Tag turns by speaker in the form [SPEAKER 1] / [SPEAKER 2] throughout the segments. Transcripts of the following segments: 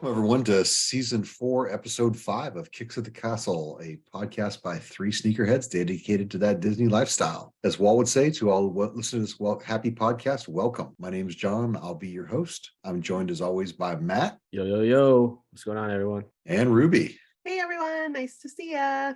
[SPEAKER 1] Welcome, everyone, to season 4, episode 5 of Kicks at the Castle, a podcast by 3 sneakerheads dedicated to that Disney lifestyle. As Walt would say to all listeners to this happy podcast, welcome. My name is John. I'll be your host. I'm joined, as always, by Matt.
[SPEAKER 2] Yo. What's going on, everyone?
[SPEAKER 1] And Ruby.
[SPEAKER 3] Hey, everyone. Nice to see ya.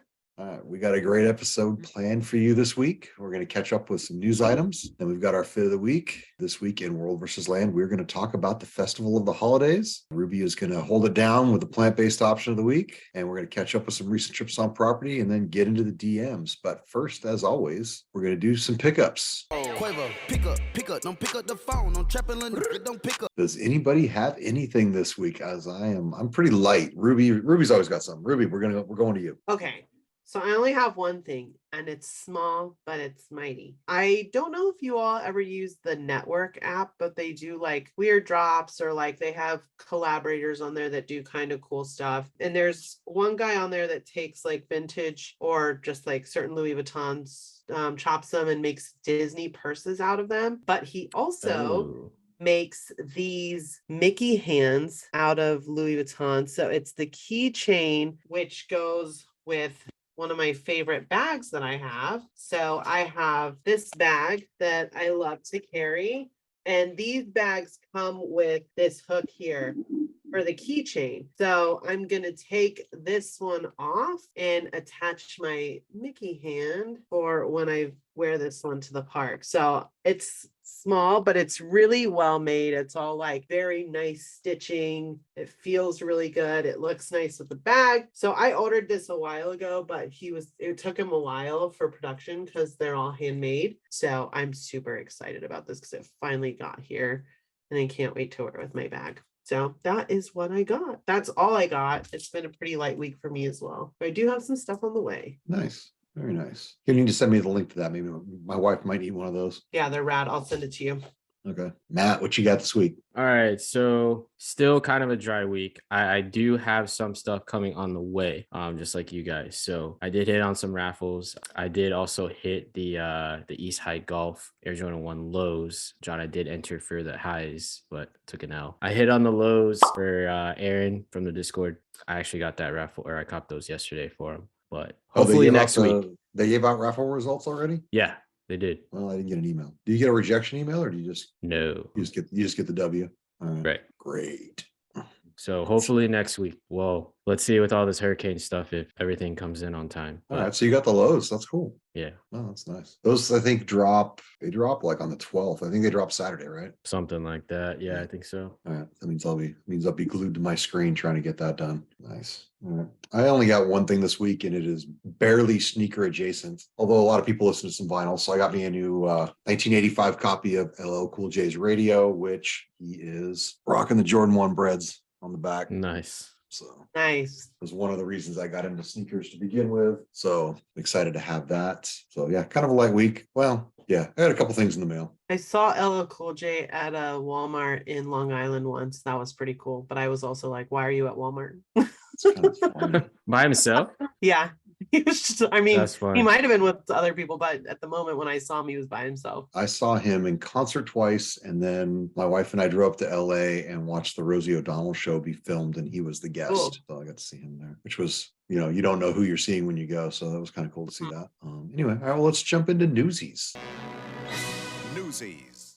[SPEAKER 1] We got a great episode planned for you this week. We're going to catch up with some news items. Then we've got our fit of the week. This week in World vs. Land, we're going to talk about the Festival of the Holidays. Ruby is going to hold it down with the plant-based option of the week. And we're going to catch up with some recent trips on property and then get into the DMs. But first, as always, we're going to do some pickups.
[SPEAKER 4] Quavo, pick up, don't pick up the phone, don't pick up.
[SPEAKER 1] Does anybody have anything this week? As I'm pretty light. Ruby's always got something. Ruby, we're going to you.
[SPEAKER 3] Okay. So I only have one thing, and it's small, but it's mighty. I don't know if you all ever use the network app, but they do like weird drops or like they have collaborators on there that do kind of cool stuff. And there's one guy on there that takes like vintage or just like certain Louis Vuittons, chops them and makes Disney purses out of them. But he also makes these Mickey hands out of Louis Vuitton. So it's the keychain, which goes with one of my favorite bags that I have. So I have this bag that I love to carry. And these bags come with this hook here for the keychain. So I'm going to take this one off and attach my Mickey hand for when I wear this one to the park. So it's small, but it's really well made. It's all like very nice stitching. It feels really good. It looks nice with the bag. So I ordered this a while ago, but it took him a while for production because they're all handmade. So I'm super excited about this because it finally got here and I can't wait to wear it with my bag. So that is what I got. That's all I got. It's been a pretty light week for me as well. But I do have some stuff on the way.
[SPEAKER 1] Nice. Very nice. You need to send me the link to that. Maybe my wife might need one of those.
[SPEAKER 3] Yeah, they're rad. I'll send it to you.
[SPEAKER 1] Okay. Matt, what you got this week?
[SPEAKER 2] All right. So still kind of a dry week. I do have some stuff coming on the way, just like you guys. So I did hit on some raffles. I did also hit the East High Golf Air Jordan 1 lows. John, I did enter for the highs, but took an L. I hit on the lows for Aaron from the Discord. I actually got that raffle, or I copped those yesterday for him. But hopefully next week.
[SPEAKER 1] They gave out raffle results already?
[SPEAKER 2] Yeah, they did.
[SPEAKER 1] Well, I didn't get an email. Do you get a rejection email or do you just
[SPEAKER 2] No.
[SPEAKER 1] You just get the W? All right.
[SPEAKER 2] Right.
[SPEAKER 1] Great.
[SPEAKER 2] So hopefully next week. Well, let's see with all this hurricane stuff if everything comes in on time.
[SPEAKER 1] All right. So you got the lows. That's cool.
[SPEAKER 2] Yeah.
[SPEAKER 1] Oh, that's nice. Those I think drop like on the 12th. I think they drop Saturday, right?
[SPEAKER 2] Something like that. Yeah, I think so.
[SPEAKER 1] All right. That means I'll be glued to my screen trying to get that done. Nice. All right. I only got one thing this week and it is barely sneaker adjacent. Although a lot of people listen to some vinyl. So I got me a new 1985 copy of LL Cool J's Radio, which he is rocking the Jordan 1 breads on the back.
[SPEAKER 2] Nice.
[SPEAKER 1] So
[SPEAKER 3] Nice.
[SPEAKER 1] it was one of the reasons I got into sneakers to begin with. So I'm excited to have that. So yeah, kind of a light week. Well, yeah, I had a couple things in the mail.
[SPEAKER 3] I saw LL Cool J at a Walmart in Long Island once. That was pretty cool. But I was also like, why are you at Walmart?
[SPEAKER 1] It's kind of fun.
[SPEAKER 2] By himself?
[SPEAKER 3] Yeah. He was just, I mean,
[SPEAKER 2] That's fine.
[SPEAKER 3] he might have been with other people, but at the moment when I saw him, he was by himself.
[SPEAKER 1] I saw him in concert twice, and then my wife and I drove up to LA and watched the Rosie O'Donnell show be filmed, and he was the guest.
[SPEAKER 3] Cool.
[SPEAKER 1] So I got to see him there, which was, you don't know who you're seeing when you go. So that was kind of cool to see that. Anyway, all right, well, let's jump into Newsies.
[SPEAKER 4] Newsies.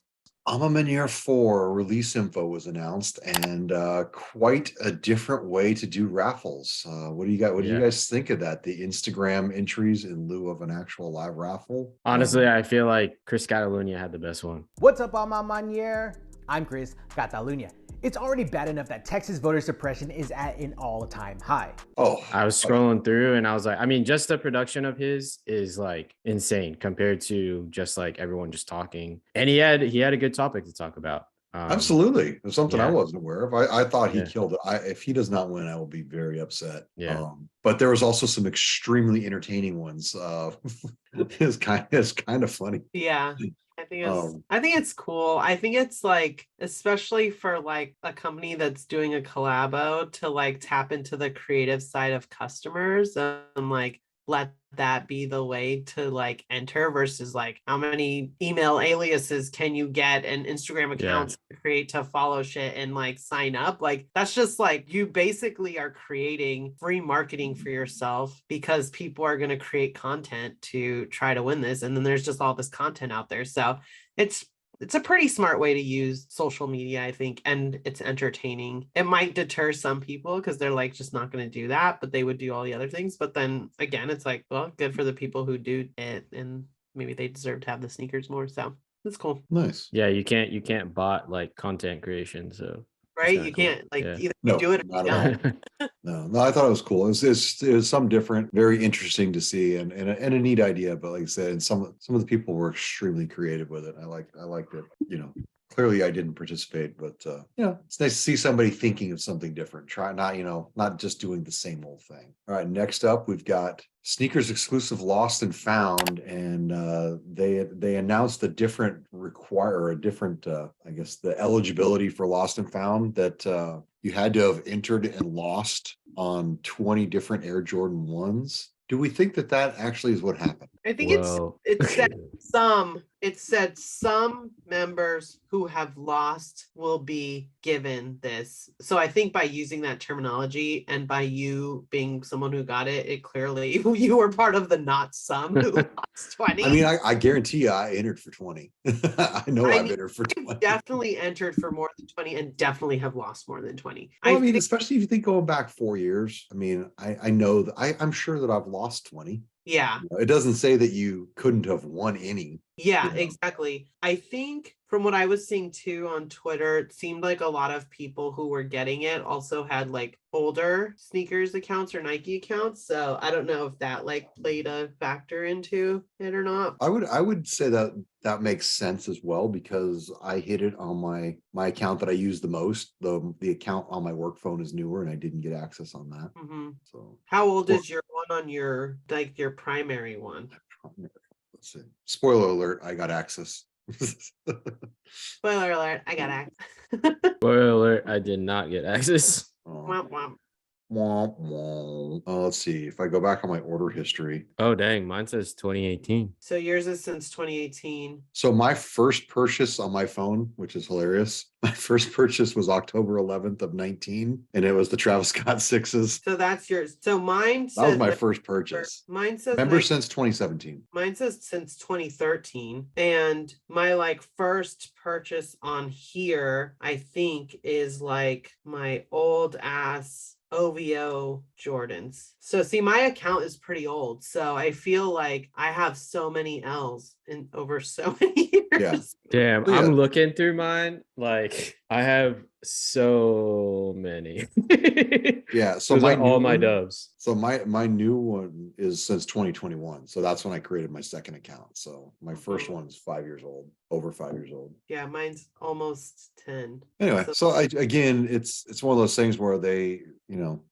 [SPEAKER 1] Ama Maniere 4 release info was announced, and quite a different way to do raffles. What do you got? What do you guys think of that? The Instagram entries in lieu of an actual live raffle?
[SPEAKER 2] Honestly, I feel like Chris Catalunya had the best one.
[SPEAKER 5] What's up, Ama Maniere? I'm Chris Catalunya. It's already bad enough that Texas voter suppression is at an all-time high.
[SPEAKER 1] Oh,
[SPEAKER 2] I was scrolling through and I was like, I mean, just the production of his is like insane compared to just like everyone just talking. And he had a good topic to talk about.
[SPEAKER 1] Absolutely. It's something I
[SPEAKER 2] yeah.
[SPEAKER 1] wasn't aware of. I thought he
[SPEAKER 2] Yeah.
[SPEAKER 1] killed it. If he does not win, I will be very upset.
[SPEAKER 2] Yeah.
[SPEAKER 1] But there was also some extremely entertaining ones. It's kind of funny.
[SPEAKER 3] Yeah. I think it's cool. I think it's like, especially for like a company that's doing a collabo to like tap into the creative side of customers and like let that be the way to like enter versus like how many email aliases can you get and Instagram accounts create to follow shit and like sign up. Like that's just like you basically are creating free marketing for yourself because people are going to create content to try to win this, and then there's just all this content out there. So it's a pretty smart way to use social media, I think, and it's entertaining. It might deter some people because they're like just not going to do that, but they would do all the other things. But then again, it's like, well, good for the people who do it, and maybe they deserve to have the sneakers more. So it's cool,
[SPEAKER 1] Nice.
[SPEAKER 2] Yeah, you can't bot like content creation, so
[SPEAKER 3] right?
[SPEAKER 2] kinda
[SPEAKER 3] You
[SPEAKER 2] cool.
[SPEAKER 3] can't like
[SPEAKER 2] Yeah.
[SPEAKER 3] either
[SPEAKER 1] No,
[SPEAKER 3] you do it or
[SPEAKER 1] not
[SPEAKER 3] you
[SPEAKER 1] at
[SPEAKER 3] don't.
[SPEAKER 1] No, I thought it was cool. It was something different, very interesting to see, and a neat idea. But like I said, some of the people were extremely creative with it. I liked it. Clearly I didn't participate, but it's nice to see somebody thinking of something different. Try not just doing the same old thing. All right, next up we've got sneakers exclusive lost and found, and they announced a different I guess the eligibility for lost and found, that you had to have entered and lost on 20 different Air Jordan 1s. Do we think that actually is what happened?
[SPEAKER 3] I think
[SPEAKER 2] Whoa.
[SPEAKER 3] it said some members who have lost will be given this. So I think by using that terminology and by you being someone who got it, it clearly you were part of the not some who lost 20.
[SPEAKER 1] I mean, I guarantee you I entered for 20. I know I've entered for 20.
[SPEAKER 3] Definitely entered for more than 20 and definitely have lost more than 20.
[SPEAKER 1] Well, I mean, especially if you think going back 4 years. I mean, I know that I'm sure that I've lost 20.
[SPEAKER 3] Yeah.
[SPEAKER 1] It doesn't say that you couldn't have won any.
[SPEAKER 3] Yeah, exactly. I think from what I was seeing too on Twitter, it seemed like a lot of people who were getting it also had like older sneakers accounts or Nike accounts. So I don't know if that like played a factor into it or not.
[SPEAKER 1] I would say that makes sense as well, because I hit it on my account that I use the most. The account on my work phone is newer, and I didn't get access on that.
[SPEAKER 3] Mm-hmm.
[SPEAKER 1] So
[SPEAKER 3] how old is your one on your primary one?
[SPEAKER 1] Let's see. Spoiler alert, I got access.
[SPEAKER 3] Spoiler alert, I got access.
[SPEAKER 2] Spoiler alert, I did not get access.
[SPEAKER 3] Womp womp.
[SPEAKER 1] Let's see if I go back on my order history.
[SPEAKER 2] Oh dang, mine says 2018.
[SPEAKER 3] So yours is since 2018.
[SPEAKER 1] So my first purchase on my phone, which is hilarious, my first purchase was October 11th of 19, and it was the Travis Scott 6s.
[SPEAKER 3] So that's yours. So mine says
[SPEAKER 1] that was my first purchase.
[SPEAKER 3] Mine says
[SPEAKER 1] member since 2017.
[SPEAKER 3] Mine says since 2013, and my like first purchase on here I think is like my old ass OVO Jordans. So see, my account is pretty old, so I feel like I have so many L's in over so many years.
[SPEAKER 1] Yeah.
[SPEAKER 2] Damn, I'm looking through mine. Like I have so many.
[SPEAKER 1] Yeah, so
[SPEAKER 2] all my dubs.
[SPEAKER 1] So my new one is since 2021. So that's when I created my second account. So my first one's 5 years old, over 5 years old.
[SPEAKER 3] Yeah, mine's almost 10.
[SPEAKER 1] Anyway, so again, it's one of those things where they,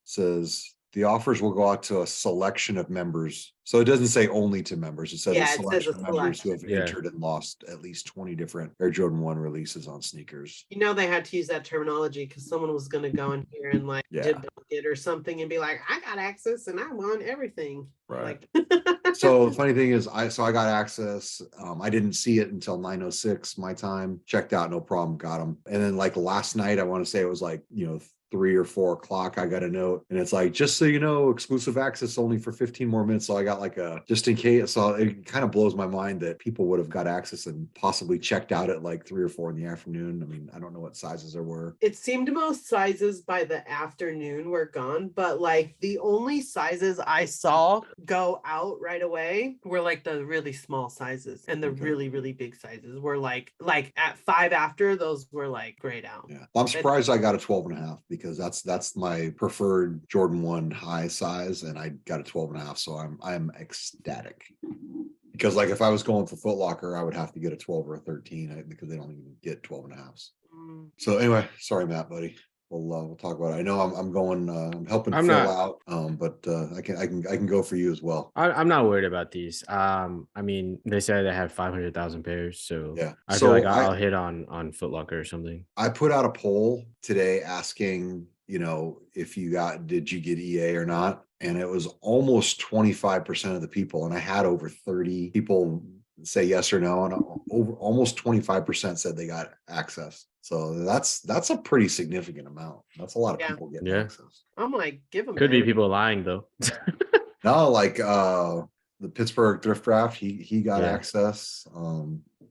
[SPEAKER 1] says the offers will go out to a selection of members. So it doesn't say only to members. It says a selection of members who have entered and lost at least 20 different Air Jordan 1 releases on sneakers.
[SPEAKER 3] They had to use that terminology because someone was going to go in here and like debunk it or something and be like, I got access and I want everything.
[SPEAKER 1] Right. So the funny thing is, I got access. I didn't see it until 9:06 my time. Checked out, no problem, got them. And then like last night, I want to say it was like 3 or 4 o'clock, I got a note, and it's like, just so you know, exclusive access only for 15 more minutes. So I got like just in case. So it kind of blows my mind that people would have got access and possibly checked out at like 3 or 4 in the afternoon. I mean, I don't know what sizes there were.
[SPEAKER 3] It seemed most sizes by the afternoon were gone, but like the only sizes I saw go out right away were like the really small sizes, and the really, really big sizes were like at 5 after, those were like grayed out.
[SPEAKER 1] Yeah, I'm surprised I got a 12.5 because that's my preferred Jordan 1 high size, and I got a 12.5. So I'm ecstatic. Because like if I was going for Foot Locker, I would have to get a 12 or a 13 because they don't even get 12.5s. So anyway, sorry, Matt, buddy. We'll talk about it. I know I'm helping Phil out, but I can go for you as well.
[SPEAKER 2] I'm not worried about these. I mean, they said they had 500,000 pairs, so
[SPEAKER 1] yeah,
[SPEAKER 2] I feel like I'll hit on Foot Locker or something.
[SPEAKER 1] I put out a poll today asking, if did you get EA or not? And it was almost 25% of the people. And I had over 30 people say yes or no. And over almost 25% said they got access. So that's a pretty significant amount. That's a lot of people getting access.
[SPEAKER 3] I'm like, give them.
[SPEAKER 2] Could be people lying though.
[SPEAKER 1] No, like the Pittsburgh Thrift Draft, he got access.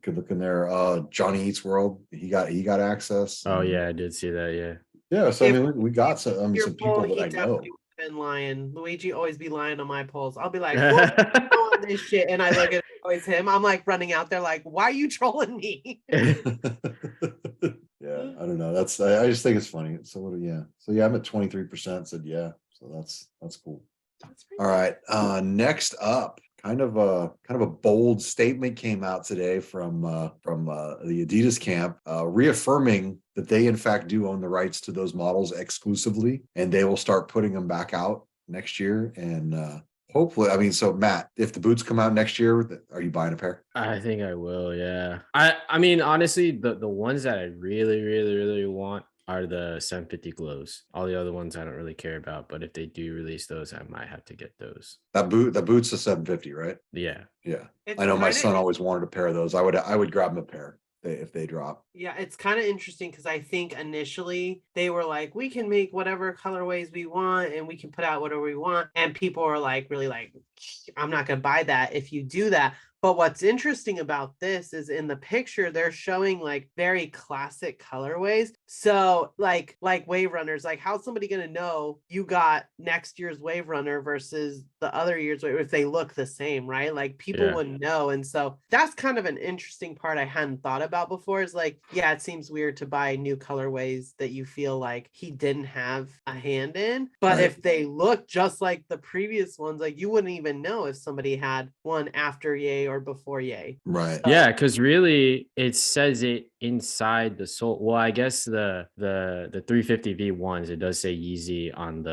[SPEAKER 1] Could look in there. Johnny Eats World, he got access.
[SPEAKER 2] Oh yeah, I did see that. Yeah.
[SPEAKER 1] Yeah, so I mean, we got some people that I know.
[SPEAKER 3] Been lying. Luigi always be lying on my polls. I'll be like, on this shit, and I look at always him. I'm like running out there, like, why are you trolling me?
[SPEAKER 1] Yeah, I don't know. I just think it's funny. So So I'm at 23% said yeah. So that's cool. All right. Next up, kind of a bold statement came out today from the Adidas camp, reaffirming that they in fact do own the rights to those models exclusively, and they will start putting them back out next year. And hopefully, I mean, so Matt, if the boots come out next year, are you buying a pair?
[SPEAKER 2] I think I will. Yeah. I mean, honestly, the ones that I really, really, really want are the 750 glows. All the other ones I don't really care about, but if they do release those, I might have to get those.
[SPEAKER 1] The boot's a 750, right?
[SPEAKER 2] Yeah.
[SPEAKER 1] I know my son always wanted a pair of those. I would grab him a pair if they drop.
[SPEAKER 3] Yeah, it's kind of interesting because I think initially they were like, we can make whatever colorways we want and we can put out whatever we want, and people are like, really like, I'm not gonna buy that if you do that. But what's interesting about this is in the picture, they're showing like very classic colorways. So like Wave Runners, like how's somebody going to know you got next year's Wave Runner versus the other year's Wave if they look the same, right? Like people wouldn't know. And so that's kind of an interesting part I hadn't thought about before is like, yeah, it seems weird to buy new colorways that you feel like he didn't have a hand in. But if they look just like the previous ones, like you wouldn't even know if somebody had one after Ye or before Ye.
[SPEAKER 1] Right.
[SPEAKER 2] Yeah, because really it says it inside the sole. Well, I guess the 350 V1s, it does say Yeezy on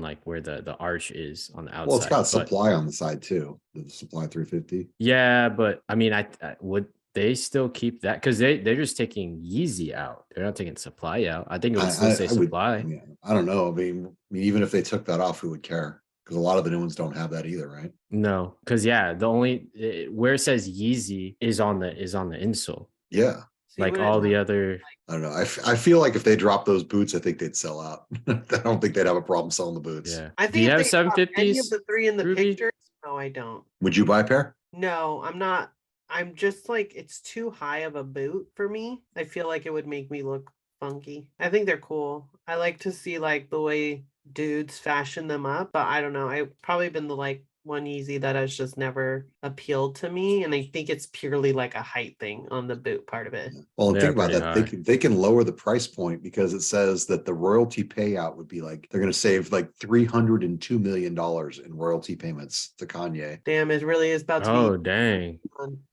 [SPEAKER 2] like where the arch is on the outside.
[SPEAKER 1] Well, it's got supply on the side too. The supply 350.
[SPEAKER 2] Yeah, but I mean, I would they still keep that because they're just taking Yeezy out. They're not taking supply out. I think it would still say supply.
[SPEAKER 1] I don't know. I mean, even if they took that off, who would care? Because a lot of the new ones don't have that either, right?
[SPEAKER 2] No, because the only where it says Yeezy is on the insole.
[SPEAKER 1] Yeah,
[SPEAKER 2] like all the other.
[SPEAKER 1] I don't know. I feel like if they drop those boots, I think they'd sell out. I don't think they'd have a problem selling the boots.
[SPEAKER 2] Yeah,
[SPEAKER 3] I think
[SPEAKER 2] do you have 750s?
[SPEAKER 3] Any of the three in the pictures? No, I don't.
[SPEAKER 1] Would you buy a pair?
[SPEAKER 3] No, I'm not. I'm just like it's too high of a boot for me. I feel like it would make me look funky. I think they're cool. I like to see like the way dudes fashion them up, but I don't know. I've probably been the like one Yeezy that has just never appealed to me, and I think it's purely like a height thing on the boot part of it.
[SPEAKER 1] Well, and think about that. They can lower the price point because it says that the royalty payout would be like they're going to save like $302 million in royalty payments to Kanye.
[SPEAKER 3] Damn, it really is about to be.
[SPEAKER 2] Oh dang,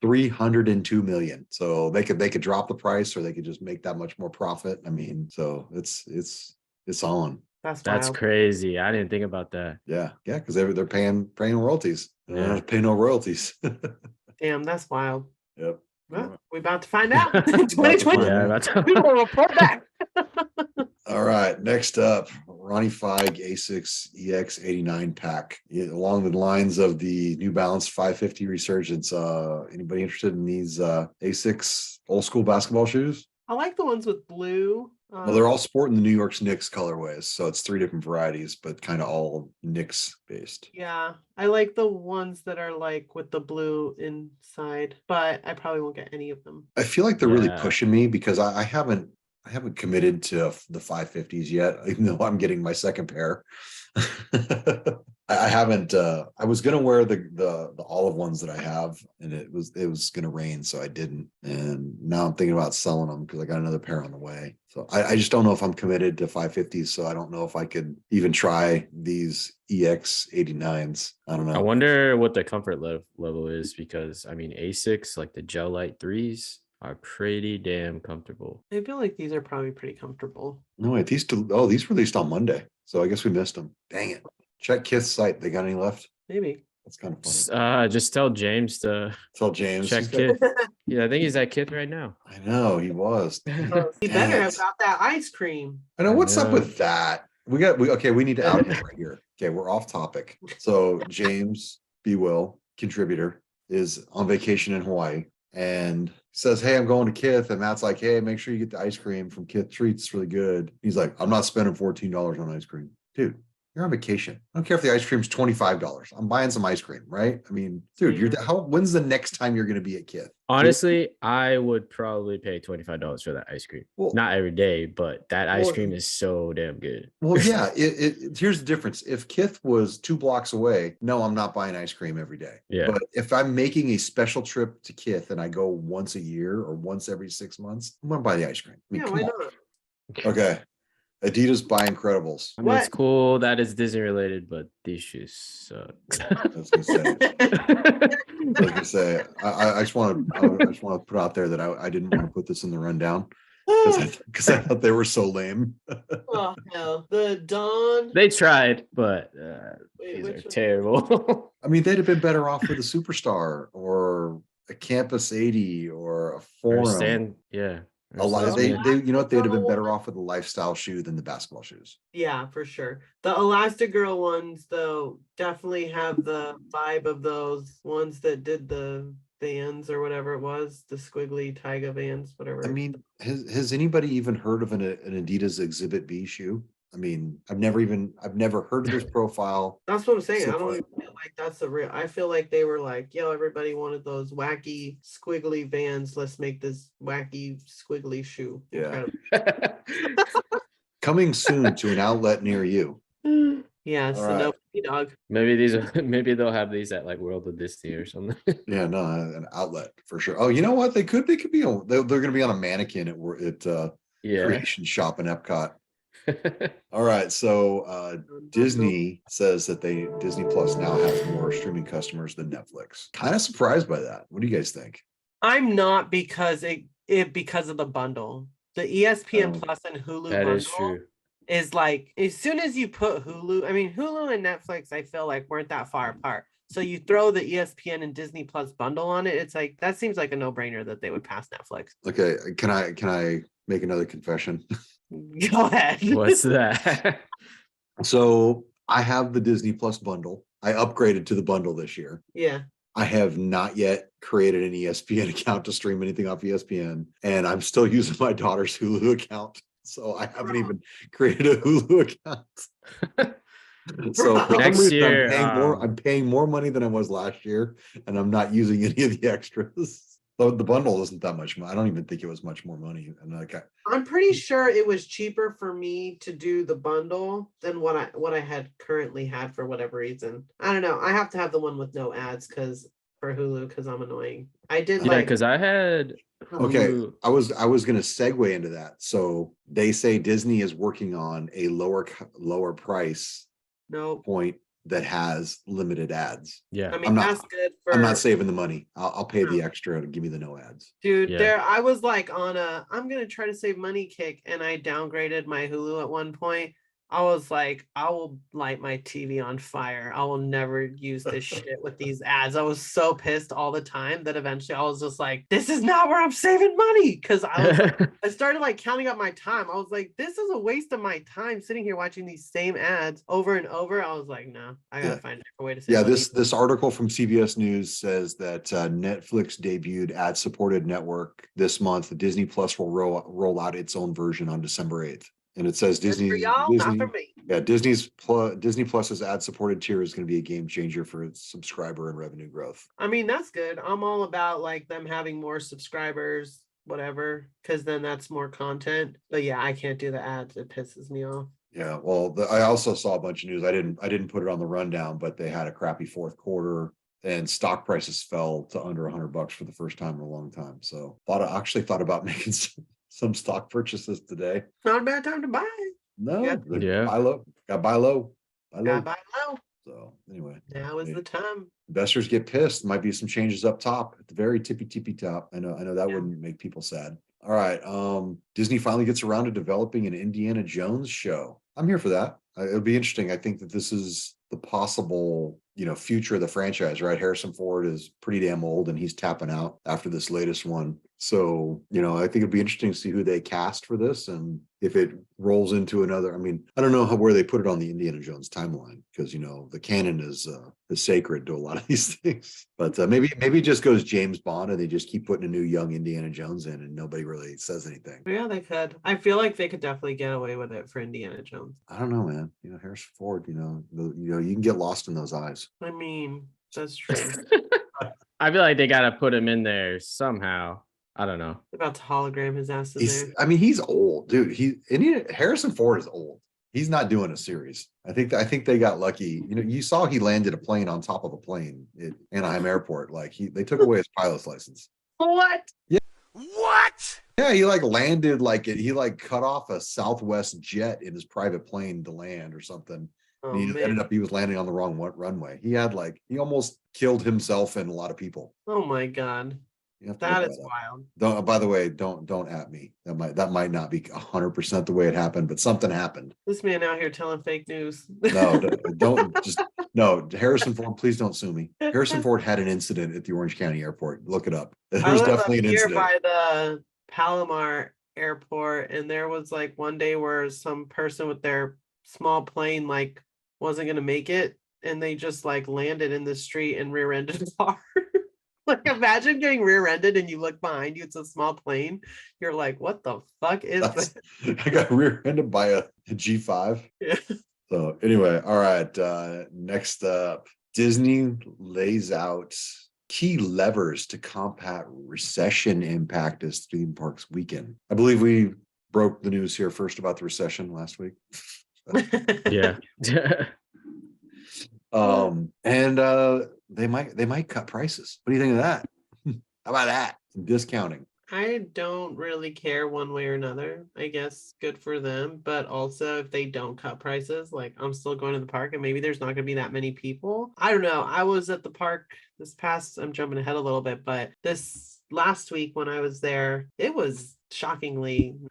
[SPEAKER 1] $302 million. So they could drop the price, or they could just make that much more profit. I mean, so it's on.
[SPEAKER 2] That's crazy. I didn't think about that.
[SPEAKER 1] Yeah, because they're paying royalties. They don't pay no royalties.
[SPEAKER 3] Damn, that's wild.
[SPEAKER 1] Yep.
[SPEAKER 3] Well, we're about to find out. 2020. We will report back.
[SPEAKER 1] All right. Next up, Ronnie Feig Asics EX89 pack. Along the lines of the New Balance 550 resurgence. Anybody interested in these Asics old school basketball shoes?
[SPEAKER 3] I like the ones with blue.
[SPEAKER 1] Well, they're all sporting the New York's Knicks colorways, so it's 3 different varieties, but kind of all Knicks based.
[SPEAKER 3] Yeah, I like the ones that are like with the blue inside, but I probably won't get any of them.
[SPEAKER 1] I feel like they're really pushing me because I haven't committed to the 550s yet, even though I'm getting my second pair. I haven't. I was gonna wear the olive ones that I have, and it was gonna rain, so I didn't. And now I'm thinking about selling them because I got another pair on the way. So I just don't know if I'm committed to 550s. So I don't know if I could even try these EX89s. I don't know.
[SPEAKER 2] I wonder what the comfort level is because I mean Asics like the Gel Light 3s are pretty damn comfortable.
[SPEAKER 3] I feel like these are probably pretty comfortable.
[SPEAKER 1] No, wait, these released on Monday, so I guess we missed them. Dang it. Check Kith's site. They got any left?
[SPEAKER 3] Maybe.
[SPEAKER 1] That's kind of funny.
[SPEAKER 2] Just tell James to
[SPEAKER 1] Tell James.
[SPEAKER 2] check
[SPEAKER 1] he's got-
[SPEAKER 2] Kith. Yeah, I think he's at Kith right now.
[SPEAKER 1] I know he was.
[SPEAKER 3] Oh, he better
[SPEAKER 1] Dang
[SPEAKER 3] have
[SPEAKER 1] it.
[SPEAKER 3] got that ice cream.
[SPEAKER 1] I know
[SPEAKER 2] I
[SPEAKER 1] what's up
[SPEAKER 2] know.
[SPEAKER 1] with that. We need to out right here. Okay, we're off topic. So James B. Will, contributor, is on vacation in Hawaii and says, "Hey, I'm going to Kith." And Matt's like, "Hey, make sure you get the ice cream from Kith Treats. It's really good." He's like, "I'm not spending $14 on ice cream." Dude, you're on vacation. I don't care if the ice cream's $25. I'm buying some ice cream, right? I mean, dude, when's the next time you're going to be at Kith?
[SPEAKER 2] Honestly, I would probably pay $25 for that ice cream.
[SPEAKER 1] Well,
[SPEAKER 2] Not every day, but that ice
[SPEAKER 1] well,
[SPEAKER 2] cream is so damn good.
[SPEAKER 1] Well, yeah, here's the difference. If Kith was 2 blocks away, no, I'm not buying ice cream every day.
[SPEAKER 2] Yeah.
[SPEAKER 1] But if I'm making a special trip to Kith and I go once a year or once every 6 months, I'm gonna buy the ice cream. I mean,
[SPEAKER 3] Yeah,
[SPEAKER 1] come
[SPEAKER 3] why
[SPEAKER 1] on.
[SPEAKER 3] not?
[SPEAKER 1] Okay. Adidas buy Incredibles.
[SPEAKER 2] I mean, it's
[SPEAKER 3] What?
[SPEAKER 2] cool that it's Disney related, but these shoes suck.
[SPEAKER 1] I was gonna say, I just want to put out there that I didn't want to put this in the rundown because I thought they were so lame.
[SPEAKER 3] Oh hell, the Dawn.
[SPEAKER 2] They tried, but
[SPEAKER 3] Wait,
[SPEAKER 2] these
[SPEAKER 3] which
[SPEAKER 2] are
[SPEAKER 3] one?
[SPEAKER 2] terrible.
[SPEAKER 1] I mean, they'd have been better off with a Superstar or a Campus 80 or a
[SPEAKER 2] Or
[SPEAKER 1] Forum.
[SPEAKER 2] stand, yeah.
[SPEAKER 1] A lot.
[SPEAKER 3] So-
[SPEAKER 1] They you know what, they'd have been better
[SPEAKER 3] One-
[SPEAKER 1] off with a lifestyle shoe than the basketball shoes.
[SPEAKER 3] Yeah, for sure. The Elastigirl ones, though, definitely have the vibe of those ones that did the Vans or whatever it was, the squiggly Tyga Vans, whatever.
[SPEAKER 1] I mean, has anybody even heard of an Adidas Exhibit B shoe? I mean, I've never heard of this profile.
[SPEAKER 3] That's what I'm saying. I
[SPEAKER 1] So
[SPEAKER 3] don't
[SPEAKER 1] what?
[SPEAKER 3] even feel like that's the real. I feel like they were like, yo, everybody wanted those wacky squiggly Vans. Let's make this wacky squiggly shoe.
[SPEAKER 1] Yeah.
[SPEAKER 3] Incredible.
[SPEAKER 1] Coming soon to an outlet near you.
[SPEAKER 3] Yeah,
[SPEAKER 1] All
[SPEAKER 3] so
[SPEAKER 1] right.
[SPEAKER 3] no dog.
[SPEAKER 2] Maybe they'll have these at like World of Disney or something.
[SPEAKER 1] Yeah, no, an outlet for sure. Oh, you know what? They could be they're going to be on a mannequin at
[SPEAKER 2] Yeah.
[SPEAKER 1] Creation Shop in Epcot. All right, so Disney says that Disney Plus now has more streaming customers than Netflix. Kind of surprised by that. What do you guys think?
[SPEAKER 3] I'm not because because of the bundle. The ESPN
[SPEAKER 1] Oh,
[SPEAKER 3] Plus and Hulu
[SPEAKER 2] That
[SPEAKER 3] bundle
[SPEAKER 2] is true.
[SPEAKER 3] is like as soon as you put Hulu, I mean Hulu and Netflix, I feel like weren't that far apart. So you throw the ESPN and Disney Plus bundle on it, it's like that seems like a no-brainer that they would pass Netflix.
[SPEAKER 1] Okay, can I make another confession?
[SPEAKER 3] Go ahead.
[SPEAKER 2] What's that?
[SPEAKER 1] So I have the Disney Plus bundle. I upgraded to the bundle this year.
[SPEAKER 3] Yeah.
[SPEAKER 1] I have not yet created an ESPN account to stream anything off ESPN, and I'm still using my daughter's Hulu account. So I haven't even created a Hulu account. So for some
[SPEAKER 2] Next
[SPEAKER 1] reason,
[SPEAKER 2] year,
[SPEAKER 1] I'm paying more money than I was last year, and I'm not using any of the extras. So the bundle isn't that much. I don't even think it was much more money. And like,
[SPEAKER 3] I'm pretty sure it was cheaper for me to do the bundle than what I had currently had for whatever reason. I don't know. I have to have the one with no ads for Hulu because I'm annoying. I did
[SPEAKER 2] Yeah,
[SPEAKER 3] like
[SPEAKER 2] because I had
[SPEAKER 1] okay,
[SPEAKER 2] Hulu.
[SPEAKER 1] I was going to segue into that. So they say Disney is working on a lower price
[SPEAKER 3] no.
[SPEAKER 1] point that has limited ads.
[SPEAKER 2] Yeah.
[SPEAKER 3] I mean
[SPEAKER 1] I'm not-
[SPEAKER 3] that's good for
[SPEAKER 1] I'm not saving the money. I'll pay the extra to give me the no ads.
[SPEAKER 3] dude.
[SPEAKER 2] Yeah.
[SPEAKER 3] There I was like on I'm gonna try to save money kick, and I downgraded my Hulu at one point. I was like, I will light my TV on fire. I will never use this shit with these ads. I was so pissed all the time that eventually I was just like, this is not where I'm saving money. Cause I was like, I started like counting up my time. I was like, this is a waste of my time sitting here watching these same ads over and over. I was like, no, I gotta
[SPEAKER 1] Yeah.
[SPEAKER 3] find a different way to save
[SPEAKER 1] Yeah,
[SPEAKER 3] money.
[SPEAKER 1] this article from CBS News says that Netflix debuted ad-supported network this month. Disney Plus will roll out its own version on December 8th. And it says
[SPEAKER 3] Good for y'all, not for me.
[SPEAKER 1] Yeah, Disney Plus's ad-supported tier is going to be a game changer for its subscriber and revenue growth.
[SPEAKER 3] I mean, that's good. I'm all about like them having more subscribers, whatever, because then that's more content. But yeah, I can't do the ads. It pisses me off.
[SPEAKER 1] Yeah, well, I also saw a bunch of news. I didn't put it on the rundown, but they had a crappy fourth quarter, and stock prices fell to under $100 for the first time in a long time. So I actually thought about making some stock purchases today.
[SPEAKER 3] Not a bad time to buy.
[SPEAKER 1] No,
[SPEAKER 2] Yeah.
[SPEAKER 1] buy low, got buy low,
[SPEAKER 3] Gotta buy low.
[SPEAKER 1] So anyway,
[SPEAKER 3] Now is the time.
[SPEAKER 1] investors get pissed. Might be some changes up top at the very tippy top. I know that
[SPEAKER 3] Yeah.
[SPEAKER 1] wouldn't make people sad. All right, Disney finally gets around to developing an Indiana Jones show. I'm here for that. It'll be interesting. I think that this is the possible, future of the franchise, right? Harrison Ford is pretty damn old and he's tapping out after this latest one. So, I think it'd be interesting to see who they cast for this and if it rolls into another. I mean, I don't know where they put it on the Indiana Jones timeline because, the canon is sacred to a lot of these things. But maybe it just goes James Bond and they just keep putting a new young Indiana Jones in and nobody really says anything.
[SPEAKER 3] Yeah, they could. I feel like they could definitely get away with it for Indiana Jones.
[SPEAKER 1] I don't know, man. Harrison Ford, you can get lost in those eyes.
[SPEAKER 3] I mean, that's true.
[SPEAKER 2] I feel like they got to put him in there somehow. I don't know.
[SPEAKER 3] About to hologram his ass in there.
[SPEAKER 1] I mean, he's old, dude. Harrison Ford is old. He's not doing a series. I think they got lucky. You saw he landed a plane on top of a plane at Anaheim Airport. Like they took away his pilot's license.
[SPEAKER 3] What?
[SPEAKER 1] Yeah.
[SPEAKER 4] What?
[SPEAKER 1] Yeah, he landed he cut off a Southwest jet in his private plane to land or something.
[SPEAKER 3] Oh,
[SPEAKER 1] And
[SPEAKER 3] man.
[SPEAKER 1] ended up he was landing on the wrong runway. He had he almost killed himself and a lot of people.
[SPEAKER 3] Oh my God. That is wild.
[SPEAKER 1] By the way, don't at me. That might not be 100% the way it happened, but something happened.
[SPEAKER 3] This man out here telling fake news.
[SPEAKER 1] No, no. Harrison Ford, please don't sue me. Harrison Ford had an incident at the Orange County Airport. Look it up. There was definitely an incident
[SPEAKER 3] by the Palomar Airport, and there was one day where some person with their small plane wasn't gonna make it, and they just landed in the street and rear-ended a car. Imagine getting rear-ended and you look behind you, it's a small plane. You're like, what the fuck is this?
[SPEAKER 1] I got rear-ended by a G5.
[SPEAKER 3] Yeah.
[SPEAKER 1] So anyway, all right. Next up, Disney lays out key levers to combat recession impact as theme parks weaken. I believe we broke the news here first about the recession last week.
[SPEAKER 2] Yeah.
[SPEAKER 1] And they might cut prices. What do you think of that? How about that? Some discounting.
[SPEAKER 3] I don't really care one way or another. I guess good for them. But also, if they don't cut prices, I'm still going to the park and maybe there's not going to be that many people. I don't know. I was at the park I'm jumping ahead a little bit, but this last week when I was there, it was shockingly not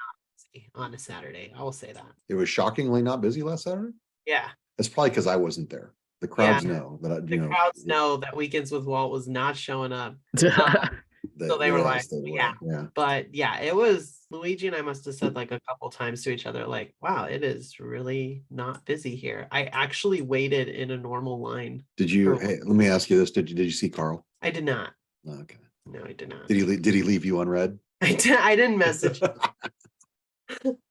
[SPEAKER 3] busy on a Saturday. I will say that.
[SPEAKER 1] It was shockingly not busy last Saturday?
[SPEAKER 3] Yeah.
[SPEAKER 1] It's probably because I wasn't there. The crowds know that
[SPEAKER 3] crowds know that Weekends with Walt was not showing up. So they were yeah. But yeah, it was Luigi and I must have said a couple times to each other, wow, it is really not busy here. I actually waited in a normal line.
[SPEAKER 1] Did you? Hey, let me ask you this: Did you see Carl?
[SPEAKER 3] I did not.
[SPEAKER 1] Okay.
[SPEAKER 3] No, I did not.
[SPEAKER 1] Did he leave you unread?
[SPEAKER 3] I didn't message.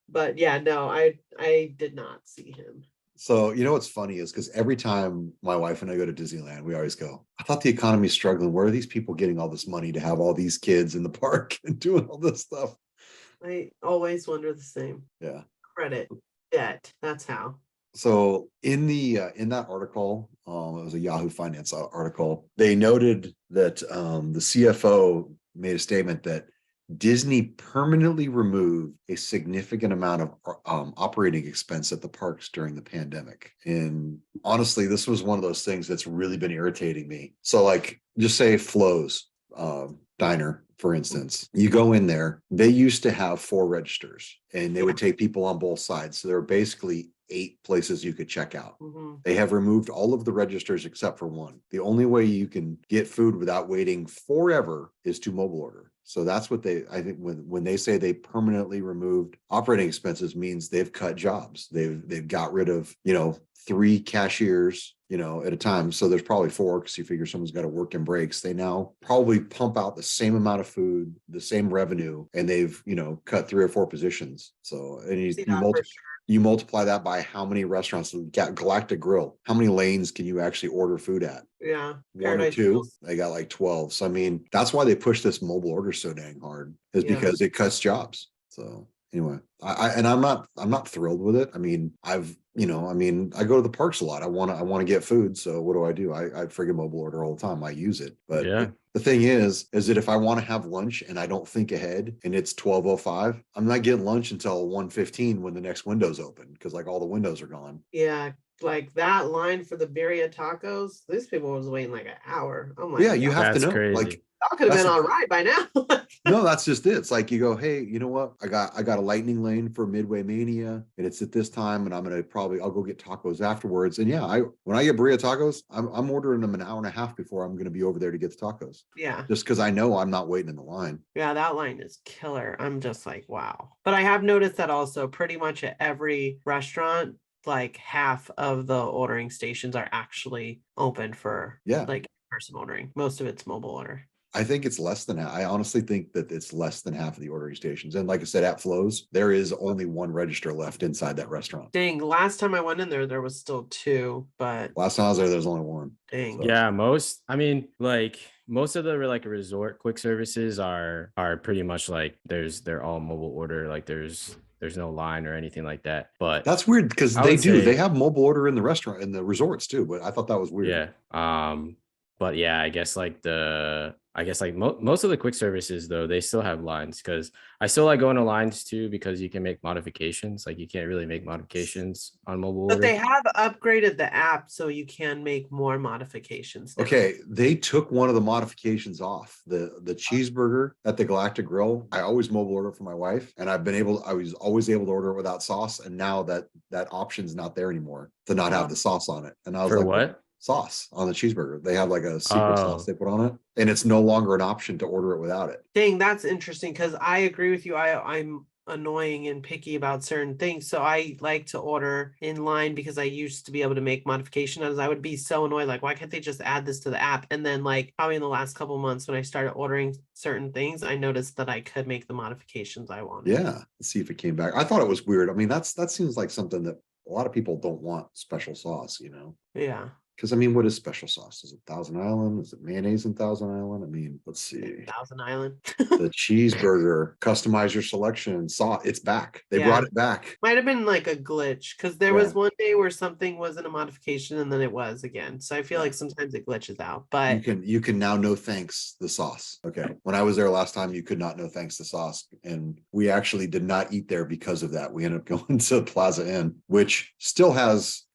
[SPEAKER 3] But yeah, no, I did not see him.
[SPEAKER 1] So, what's funny is because every time my wife and I go to Disneyland, we always go, I thought the economy's struggling. Where are these people getting all this money to have all these kids in the park and doing all this stuff?
[SPEAKER 3] I always wonder the same.
[SPEAKER 1] Yeah.
[SPEAKER 3] Credit, debt. That's how.
[SPEAKER 1] So in that article, it was a Yahoo Finance article, they noted that the CFO made a statement that Disney permanently removed a significant amount of operating expense at the parks during the pandemic. And honestly, this was one of those things that's really been irritating me. So just say Flo's Diner, for instance, you go in there, they used to have 4 registers and they would take people on both sides. So there were basically 8 places you could check out.
[SPEAKER 3] Mm-hmm.
[SPEAKER 1] They have removed all of the registers except for one. The only way you can get food without waiting forever is to mobile order. So that's what I think when they say they permanently removed operating expenses means they've cut jobs. They've got rid of, 3 cashiers, at a time. So there's probably 4 because you figure someone's got to work in breaks. They now probably pump out the same amount of food, the same revenue, and they've, cut 3 or 4 positions. So and you multiply that by how many restaurants, Galactic Grill, how many lanes can you actually order food at?
[SPEAKER 3] Yeah.
[SPEAKER 1] 1 or 2, they got 12. So, I mean, that's why they push this mobile order so dang hard is because it cuts jobs. So anyway, I'm not thrilled with it. I mean, I go to the parks a lot. I want to get food. So what do? I friggin' mobile order all the time. I use it. But the thing is that if I want to have lunch and I don't think ahead and it's 12:05, I'm not getting lunch until 1:15 when the next window's open because all the windows are gone.
[SPEAKER 3] Yeah. like that line for the birria tacos, these people was waiting like an hour. I'm like,
[SPEAKER 1] Yeah, you have to
[SPEAKER 2] That's
[SPEAKER 1] know.
[SPEAKER 2] crazy.
[SPEAKER 1] Like,
[SPEAKER 3] y'all could have
[SPEAKER 1] that's
[SPEAKER 3] been
[SPEAKER 1] the-
[SPEAKER 3] all right by now.
[SPEAKER 1] no, that's just it. It's like you go, hey, you know what? I got a lightning lane for Midway Mania, and it's at this time, and I'll go get tacos afterwards. And yeah, when I get burrito tacos, I'm ordering them an hour and a half before I'm gonna be over there to get the tacos.
[SPEAKER 3] Yeah.
[SPEAKER 1] Just because I know I'm not waiting in the line.
[SPEAKER 3] Yeah, that line is killer. I'm just like, wow. But I have noticed that also pretty much at every restaurant, like half of the ordering stations are actually open for
[SPEAKER 1] Yeah.
[SPEAKER 3] like person ordering. Most of it's mobile order.
[SPEAKER 1] I think it's less than I honestly think that it's less than half of the ordering stations. And like I said, at Flo's, there is only one register left inside that restaurant.
[SPEAKER 3] Dang, last time I went in there, there was still two, but
[SPEAKER 1] Last time I was there's only one.
[SPEAKER 3] dang.
[SPEAKER 1] So-
[SPEAKER 2] Yeah, most of the like resort quick services are pretty much like they're all mobile order. Like there's no line or anything like that. But
[SPEAKER 1] That's weird because
[SPEAKER 2] I
[SPEAKER 1] they
[SPEAKER 2] would
[SPEAKER 1] do.
[SPEAKER 2] say-
[SPEAKER 1] They have mobile order in the restaurant in the resorts too. But I thought that was weird.
[SPEAKER 2] yeah. But yeah, I guess most of the quick services though, they still have lines because I still like going to lines too because you can make modifications. Like you can't really make modifications on mobile
[SPEAKER 3] But
[SPEAKER 2] order.
[SPEAKER 3] they have upgraded the app so you can make more modifications now.
[SPEAKER 1] Okay, they took one of the modifications off the cheeseburger at the Galactic Grill. I always mobile order for my wife, and I was always able to order it without sauce. And now that option's not there anymore to not have the sauce on it. And I was
[SPEAKER 2] For
[SPEAKER 1] like,
[SPEAKER 2] what?
[SPEAKER 1] Sauce on the cheeseburger? They have like a secret sauce
[SPEAKER 2] Oh.
[SPEAKER 1] they put on it, and it's no longer an option to order it without it.
[SPEAKER 3] Dang, that's interesting because I agree with you. I'm annoying and picky about certain things. So I like to order in line because I used to be able to make modifications. I would be so annoyed, like, why can't they just add this to the app? And then like probably in the last couple of months when I started ordering certain things, I noticed that I could make the modifications I wanted.
[SPEAKER 1] Yeah, let's see if it came back. I thought it was weird. I mean, that seems like something that a lot of people don't want special sauce, you know?
[SPEAKER 3] Yeah.
[SPEAKER 1] Because I mean, what is special sauce? Is it Thousand Island? Is it mayonnaise in Thousand Island? I mean, let's see.
[SPEAKER 3] Thousand Island.
[SPEAKER 1] The cheeseburger, customize your selection. It's back. They brought it back.
[SPEAKER 3] Might have been like a glitch because there was one day where something wasn't a modification and then it was again. So I feel like sometimes it glitches out. But
[SPEAKER 1] You can now no thanks the sauce. Okay. When I was there last time, you could not no thanks the sauce. And we actually did not eat there because of that. We ended up going to Plaza Inn, which still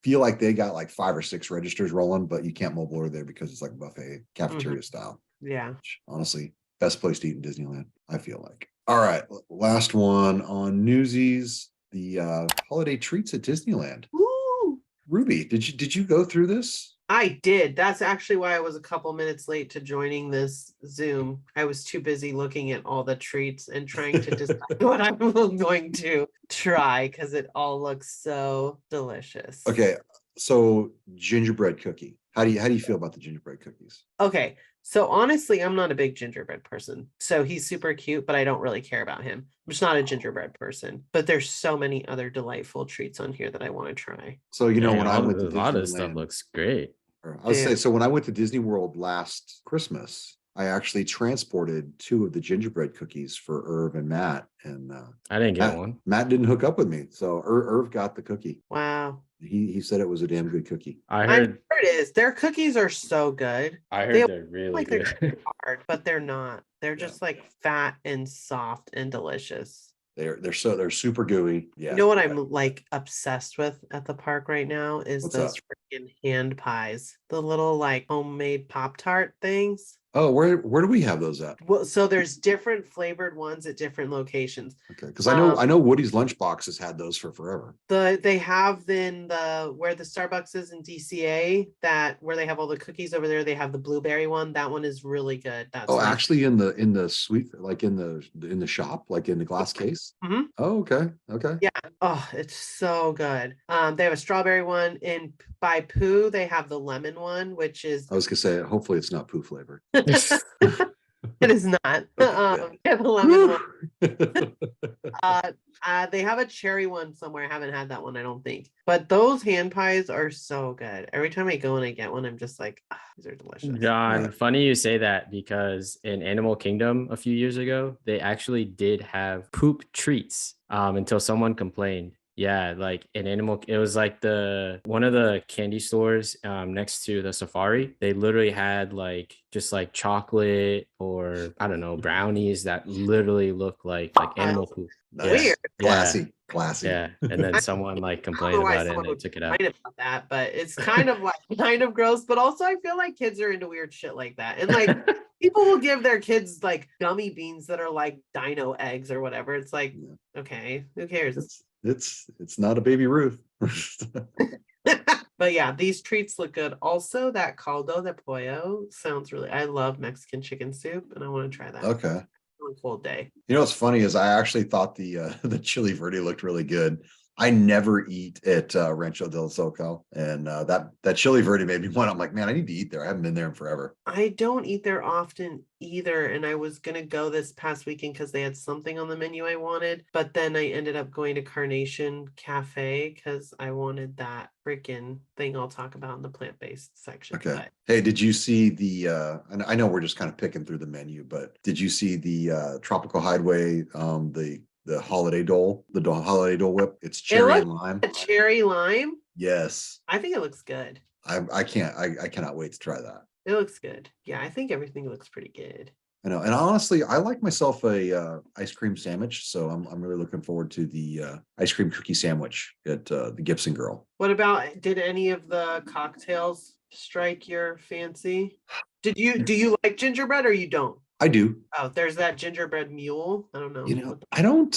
[SPEAKER 1] feel like they got like 5 or 6 registers rolling, but you can't mobile order there because it's like a buffet cafeteria style.
[SPEAKER 3] yeah.
[SPEAKER 1] Which, honestly, best place to eat in Disneyland, I feel like. All right, last one on Newsies, the holiday treats at Disneyland.
[SPEAKER 3] Woo!
[SPEAKER 1] Ruby, did you go through this?
[SPEAKER 3] I did. That's actually why I was a couple minutes late to joining this Zoom. I was too busy looking at all the treats and trying to decide what I'm going to try because it all looks so delicious.
[SPEAKER 1] Okay, so gingerbread cookie. How do you feel about the gingerbread cookies?
[SPEAKER 3] Okay. So honestly, I'm not a big gingerbread person. So he's super cute, but I don't really care about him. I'm just not a gingerbread person. But there's so many other delightful treats on here that I want to try.
[SPEAKER 1] So when
[SPEAKER 2] Dang,
[SPEAKER 1] I went to
[SPEAKER 2] a lot of stuff
[SPEAKER 1] Disneyland,
[SPEAKER 2] looks great.
[SPEAKER 1] I would say so when I went to Disney World last Christmas, I actually transported 2 of the gingerbread cookies for Irv and Matt, and
[SPEAKER 2] I didn't get one.
[SPEAKER 1] Matt didn't hook up with me, so Irv got the cookie.
[SPEAKER 3] Wow.
[SPEAKER 1] He said it was a damn good cookie.
[SPEAKER 2] I
[SPEAKER 3] I'm
[SPEAKER 2] heard
[SPEAKER 3] sure it is. Their cookies are so good.
[SPEAKER 2] they're really
[SPEAKER 3] Like
[SPEAKER 2] good.
[SPEAKER 3] they're hard, but they're not. They're just like fat and soft and delicious.
[SPEAKER 1] They're super gooey. Yeah.
[SPEAKER 3] You know what I'm like obsessed with at the park right now is
[SPEAKER 1] What's
[SPEAKER 3] those freaking hand pies. The little like homemade Pop-Tart things.
[SPEAKER 1] Oh, where do we have those at?
[SPEAKER 3] Well, so there's different flavored ones at different locations.
[SPEAKER 1] Okay, because I know Woody's Lunchbox has had those for forever.
[SPEAKER 3] They have then where the Starbucks is in DCA, that where they have all the cookies over there, they have the blueberry one. That one is really good. That's
[SPEAKER 1] Actually in the sweet, like in the shop, like in the glass case.
[SPEAKER 3] Mhm.
[SPEAKER 1] Oh, okay.
[SPEAKER 3] Yeah. Oh, it's so good. They have a strawberry one. By Pooh, they have the lemon one, which is
[SPEAKER 1] I was gonna say, hopefully it's not Pooh flavored.
[SPEAKER 3] it is not. They have a lemon one. They have a cherry one somewhere. I haven't had that one, I don't think. But those hand pies are so good. Every time I go and I get one, I'm just like, these are delicious.
[SPEAKER 2] John,
[SPEAKER 1] Right.
[SPEAKER 2] funny you say that because in Animal Kingdom a few years ago, they actually did have poop treats until someone complained. Yeah, like it was like one of the candy stores next to the safari. They literally had like just like chocolate or I don't know brownies that literally look like animal poop.
[SPEAKER 1] Nice.
[SPEAKER 3] Weird.
[SPEAKER 1] Classy.
[SPEAKER 2] Yeah. And then someone like
[SPEAKER 3] I don't know
[SPEAKER 2] complained
[SPEAKER 3] why
[SPEAKER 2] about it and
[SPEAKER 3] someone
[SPEAKER 2] they
[SPEAKER 3] would
[SPEAKER 2] took it out.
[SPEAKER 3] complain about that, but it's kind of like kind of gross. But also, I feel like kids are into weird shit like that, and like people will give their kids like gummy beans that are like dino eggs or whatever. It's like, okay, who cares?
[SPEAKER 1] It's not a baby Ruth.
[SPEAKER 3] But yeah, these treats look good. Also, that caldo de pollo sounds really. I love Mexican chicken soup, and I want to try that.
[SPEAKER 1] Okay.
[SPEAKER 3] On a cold day.
[SPEAKER 1] You know what's funny is I actually thought the chili verde looked really good. I never eat at Rancho del Soco, and that chili verde made me want. I'm like, man, I need to eat there. I haven't been there in forever.
[SPEAKER 3] I don't eat there often either, and I was gonna go this past weekend because they had something on the menu I wanted, but then I ended up going to Carnation Cafe because I wanted that freaking thing I'll talk about in the plant-based section.
[SPEAKER 1] Okay.
[SPEAKER 3] But
[SPEAKER 1] Hey, did you see the? And I know we're just kind of picking through the menu, but did you see the Tropical Hideaway? The holiday dole, holiday dole whip. It's cherry and lime.
[SPEAKER 3] Cherry lime.
[SPEAKER 1] Yes.
[SPEAKER 3] I think it looks good.
[SPEAKER 1] I cannot wait to try that.
[SPEAKER 3] It looks good. Yeah, I think everything looks pretty good.
[SPEAKER 1] I know, and honestly, I like myself a ice cream sandwich, so I'm really looking forward to the ice cream cookie sandwich at the Gibson Girl.
[SPEAKER 3] What about, did any of the cocktails strike your fancy? Do you like gingerbread or you don't?
[SPEAKER 1] I do.
[SPEAKER 3] Oh, there's that gingerbread mule. I don't know.
[SPEAKER 1] You know, I don't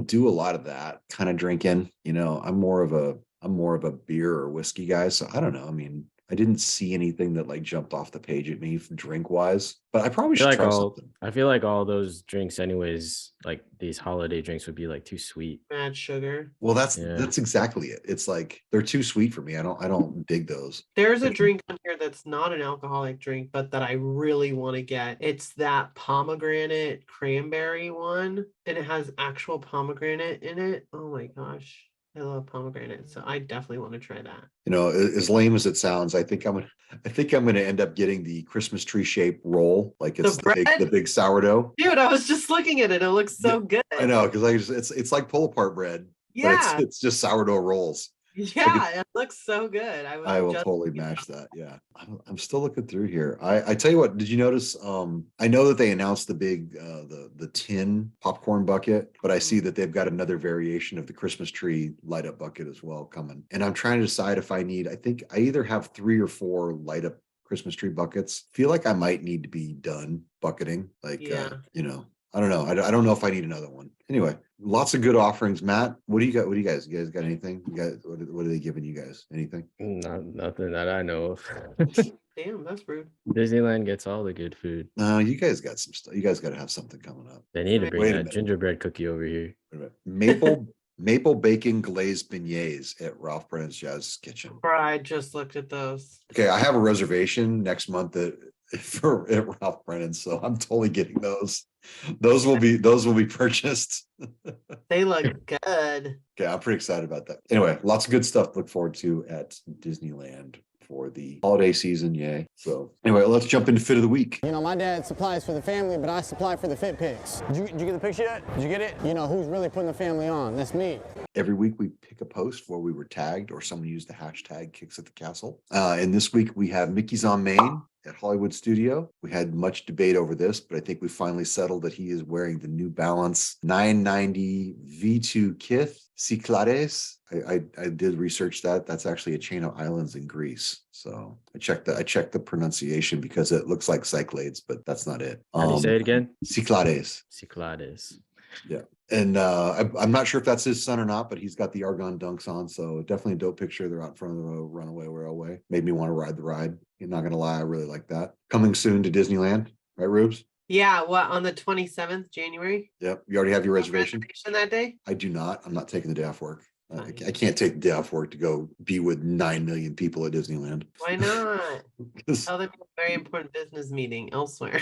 [SPEAKER 1] do a lot of that kind of drinking. You know, I'm more of a beer or whiskey guy, so I don't know. I mean, I didn't see anything that like jumped off the page at me drink wise, but I probably should try something.
[SPEAKER 2] I feel like all those drinks anyways, like these holiday drinks would be like too sweet.
[SPEAKER 3] Mad sugar.
[SPEAKER 1] Well, that's exactly it. It's like they're too sweet for me. I don't dig those.
[SPEAKER 3] There's a drink on here that's not an alcoholic drink, but that I really want to get. It's that pomegranate cranberry one, and it has actual pomegranate in it. Oh my gosh. I love pomegranate, so I definitely want to try that.
[SPEAKER 1] You know, as lame as it sounds, I think I'm gonna end up getting the Christmas tree shaped roll, like it's the big sourdough.
[SPEAKER 3] Dude, I was just looking at it. It looks so good.
[SPEAKER 1] I know, because it's like pull apart bread, but it's just sourdough rolls.
[SPEAKER 3] Yeah, it looks so good.
[SPEAKER 1] I will totally mash that. Yeah, I'm still looking through here. I tell you what, did you notice? I know that they announced the big the tin popcorn bucket, but I see that they've got another variation of the Christmas tree light up bucket as well coming. And I'm trying to decide if I need. I think I either have 3 or 4 light up Christmas tree buckets. Feel like I might need to be done bucketing. Like you know. I don't know. I don't know if I need another one. Anyway, lots of good offerings. Matt, what do you got? What do you guys? You guys got anything? You got what are they giving you guys? Anything?
[SPEAKER 2] Nothing that I know of.
[SPEAKER 3] Damn, that's rude.
[SPEAKER 2] Disneyland gets all the good food.
[SPEAKER 1] No, you guys got some stuff. You guys got to have something coming up.
[SPEAKER 2] They need to bring that gingerbread cookie over here.
[SPEAKER 1] Wait a minute. Maple bacon glazed beignets at Ralph Brennan's Jazz Kitchen.
[SPEAKER 3] I just looked at those.
[SPEAKER 1] Okay, I have a reservation next month at Ralph Brennan, so I'm totally getting those. Those will be purchased.
[SPEAKER 3] They look good.
[SPEAKER 1] Okay, I'm pretty excited about that. Anyway, lots of good stuff to look forward to at Disneyland for the holiday season. Yay. So anyway, let's jump into fit of the week.
[SPEAKER 6] You know, my dad supplies for the family, but I supply for the fit pics. Did you get the picture yet? Did you get it? You know, who's really putting the family on? That's me.
[SPEAKER 1] Every week we pick a post where we were tagged or someone used the hashtag Kicks at the Castle. And this week we have Mickey's on Main at Hollywood Studio. We had much debate over this, but I think we finally settled that he is wearing the New Balance 990 V2 Kith Cyclades. I did research that. That's actually a chain of islands in Greece. So I checked the pronunciation because it looks like Cyclades, but that's not it.
[SPEAKER 2] How do you say it again?
[SPEAKER 1] Cyclades.
[SPEAKER 2] Cyclades.
[SPEAKER 1] Yeah. And I'm not sure if that's his son or not, but he's got the Argon dunks on. So definitely a dope picture. They're out in front of the Runaway Railway. Made me want to ride the ride. I'm not going to lie. I really like that. Coming soon to Disneyland. Right, Rubes?
[SPEAKER 3] Yeah. What, on the 27th January?
[SPEAKER 1] Yep. You already have your reservation?
[SPEAKER 3] That day?
[SPEAKER 1] I do not. I'm not taking the day off work. I can't take the day off work to go be with 9 million people at Disneyland.
[SPEAKER 3] Why not? Oh, that'd be a very important business meeting elsewhere.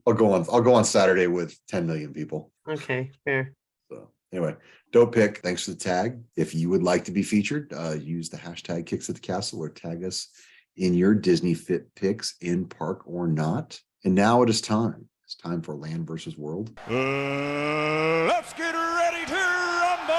[SPEAKER 1] I'll go on Saturday with 10 million people.
[SPEAKER 3] Okay, fair.
[SPEAKER 1] So anyway, dope pick. Thanks for the tag. If you would like to be featured, use the hashtag Kicks at the Castle or tag us in your Disney Fit picks in park or not. And now it is time. It's time for Land versus World.
[SPEAKER 4] Let's get ready to rumble!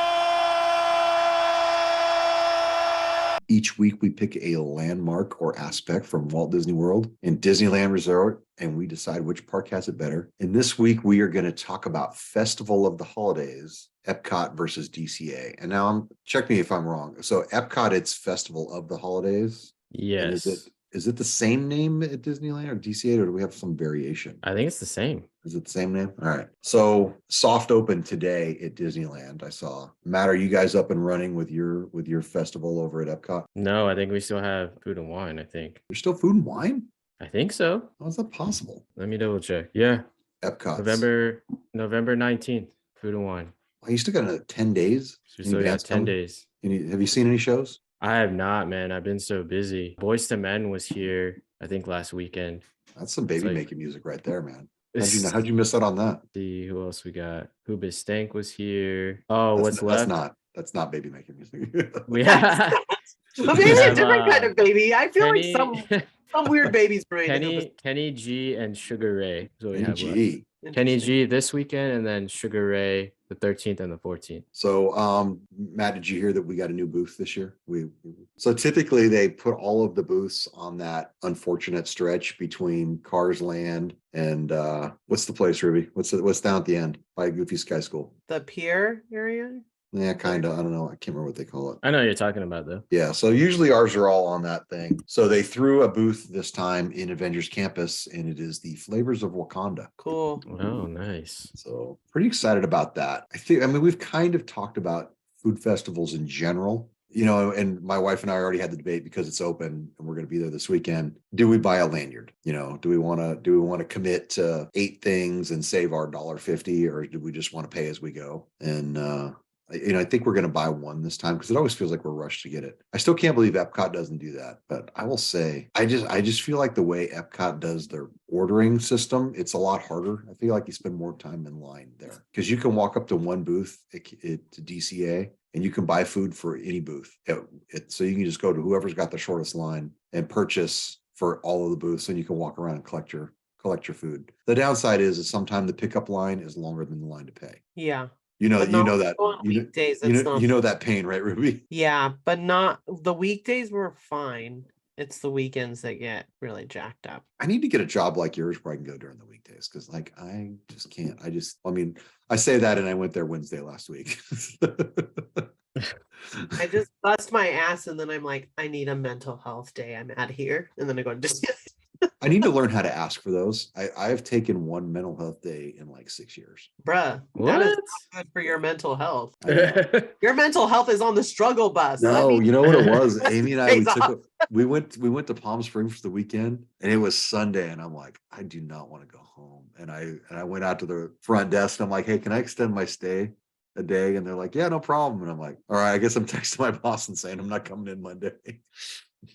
[SPEAKER 1] Each week we pick a landmark or aspect from Walt Disney World and Disneyland Resort, and we decide which park has it better. And this week we are going to talk about Festival of the Holidays, Epcot versus DCA. And now check me if I'm wrong. So Epcot, it's Festival of the Holidays. And
[SPEAKER 2] Yes.
[SPEAKER 1] is it the same name at Disneyland or DCA, or do we have some variation?
[SPEAKER 2] I think it's the same.
[SPEAKER 1] Is it the same name? All right. So soft open today at Disneyland. I saw. Matt, are you guys up and running with your festival over at Epcot?
[SPEAKER 2] No, I think we still have food and wine, I think.
[SPEAKER 1] There's still food and wine?
[SPEAKER 2] I think so.
[SPEAKER 1] How is that possible?
[SPEAKER 2] Let me double check. Yeah.
[SPEAKER 1] Epcot.
[SPEAKER 2] November 19th, food and wine.
[SPEAKER 1] Oh, you still got another 10 days?
[SPEAKER 2] So we still got 10 days.
[SPEAKER 1] Have you seen any shows?
[SPEAKER 2] I have not, man. I've been so busy. Boys to Men was here, I think, last weekend.
[SPEAKER 1] That's some baby
[SPEAKER 2] like-
[SPEAKER 1] making music right there, man.
[SPEAKER 2] It's-
[SPEAKER 1] How'd you miss out on that?
[SPEAKER 2] See who else we got. Hooba Stank was here. Oh, what's left?
[SPEAKER 1] That's not baby making music.
[SPEAKER 2] We have
[SPEAKER 3] But maybe a different kind of baby. I feel
[SPEAKER 2] Kenny,
[SPEAKER 3] like some weird babies bring
[SPEAKER 2] Kenny G and Sugar Ray. So we have left.
[SPEAKER 1] Gee.
[SPEAKER 2] Kenny G this weekend, and then Sugar Ray the 13th and the 14th.
[SPEAKER 1] So, Matt, did you hear that we got a new booth this year? So typically they put all of the booths on that unfortunate stretch between Cars Land and what's the place, Ruby? What's down at the end by Goofy Sky School?
[SPEAKER 3] The pier area.
[SPEAKER 1] Yeah, kind of. I don't know. I can't remember what they call it.
[SPEAKER 2] I know what you're talking about, though.
[SPEAKER 1] Yeah. So usually ours are all on that thing. So they threw a booth this time in Avengers Campus, and it is the Flavors of Wakanda.
[SPEAKER 3] Cool.
[SPEAKER 2] Oh, nice.
[SPEAKER 1] So pretty excited about that. I mean, we've kind of talked about food festivals in general, and my wife and I already had the debate because it's open and we're going to be there this weekend. Do we buy a lanyard? Do we want to commit to 8 things and save our $1.50, or do we just want to pay as we go? And, I think we're going to buy one this time because it always feels like we're rushed to get it. I still can't believe Epcot doesn't do that, but I will say, I just feel like the way Epcot does their ordering system, it's a lot harder. I feel like you spend more time in line there because you can walk up to one booth to DCA and you can buy food for any booth. So you can just go to whoever's got the shortest line and purchase for all of the booths, and you can walk around and collect your food. The downside is sometimes the pickup line is longer than the line to pay.
[SPEAKER 3] Yeah.
[SPEAKER 1] That
[SPEAKER 3] weekdays.
[SPEAKER 1] That pain, right, Ruby?
[SPEAKER 3] Yeah, but not the weekdays were fine. It's the weekends that get really jacked up.
[SPEAKER 1] I need to get a job like yours where I can go during the weekdays because, I just can't. I say that, and I went there Wednesday last week.
[SPEAKER 3] I just bust my ass, and then I'm like, I need a mental health day. I'm out of here, and then I go to.
[SPEAKER 1] I need to learn how to ask for those. I've taken one mental health day in 6 years.
[SPEAKER 3] Bruh, that is not good for your mental health. Your mental health is on the struggle bus.
[SPEAKER 1] No, you know what it was? Amy and I, we went to Palm Springs for the weekend, and it was Sunday, and I'm like, I do not want to go home. And I went out to the front desk, and I'm like, hey, can I extend my stay a day? And they're like, yeah, no problem. And I'm like, all right, I guess I'm texting my boss and saying I'm not coming in Monday.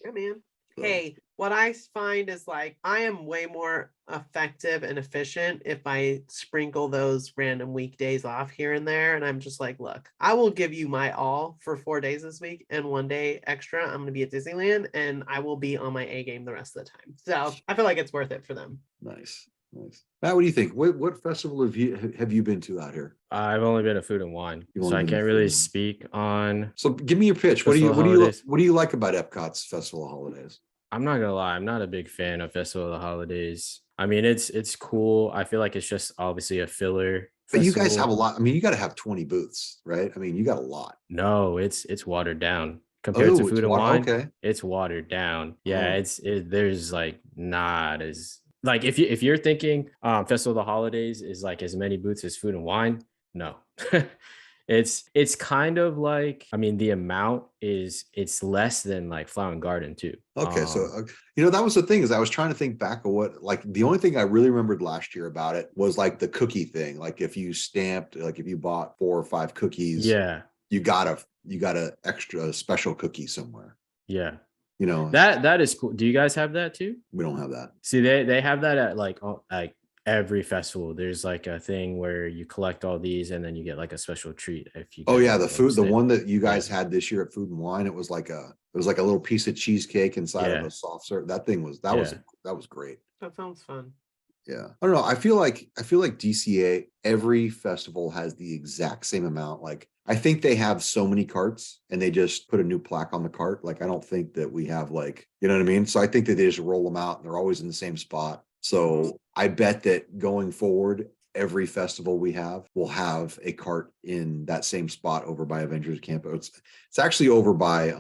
[SPEAKER 3] Yeah, man. Hey, what I find is I am way more effective and efficient if I sprinkle those random weekdays off here and there. And I'm just like, look, I will give you my all for 4 days this week, and 1 day extra I'm going to be at Disneyland, and I will be on my A game the rest of the time. So I feel like it's worth it for them.
[SPEAKER 1] Nice. Matt, what do you think? What festival have you been to out here?
[SPEAKER 2] I've only been to food and wine, so I can't really speak on.
[SPEAKER 1] So give me your pitch. What do you like about Epcot's Festival of Holidays?
[SPEAKER 2] I'm not gonna lie, I'm not a big fan of Festival of the Holidays. I mean, it's cool. I feel like it's just obviously a filler.
[SPEAKER 1] But you guys have a lot. I mean, you got to have 20 booths, right? I mean, you got a lot.
[SPEAKER 2] No, it's watered down compared to food and wine.
[SPEAKER 1] Okay.
[SPEAKER 2] It's watered down. Yeah, there's not as if you're thinking Festival of the Holidays is as many booths as food and wine. No. It's kind of the amount it's less than Flower and Garden too.
[SPEAKER 1] Okay. So, that was the thing is I was trying to think back of what, the only thing I really remembered last year about it was the cookie thing. If you stamped, if you bought 4 or 5 cookies,
[SPEAKER 2] yeah, you
[SPEAKER 1] got a extra special cookie somewhere.
[SPEAKER 2] Yeah.
[SPEAKER 1] That
[SPEAKER 2] is cool. Do you guys have that too?
[SPEAKER 1] We don't have that.
[SPEAKER 2] See, they have that at every festival. There's a thing where you collect all these and then you get a special treat if you.
[SPEAKER 1] Oh yeah, the one that you guys had this year at Food and Wine. It was like a little piece of cheesecake inside of a soft serve. That was great.
[SPEAKER 3] That sounds fun.
[SPEAKER 1] Yeah. I don't know. I feel like DCA, every festival has the exact same amount. Like I think they have so many carts and they just put a new plaque on the cart. Like I don't think that we have like, you know what I mean? So I think that they just roll them out and they're always in the same spot. So I bet that going forward, every festival we have will have a cart in that same spot over by Avengers Camp. It's actually over by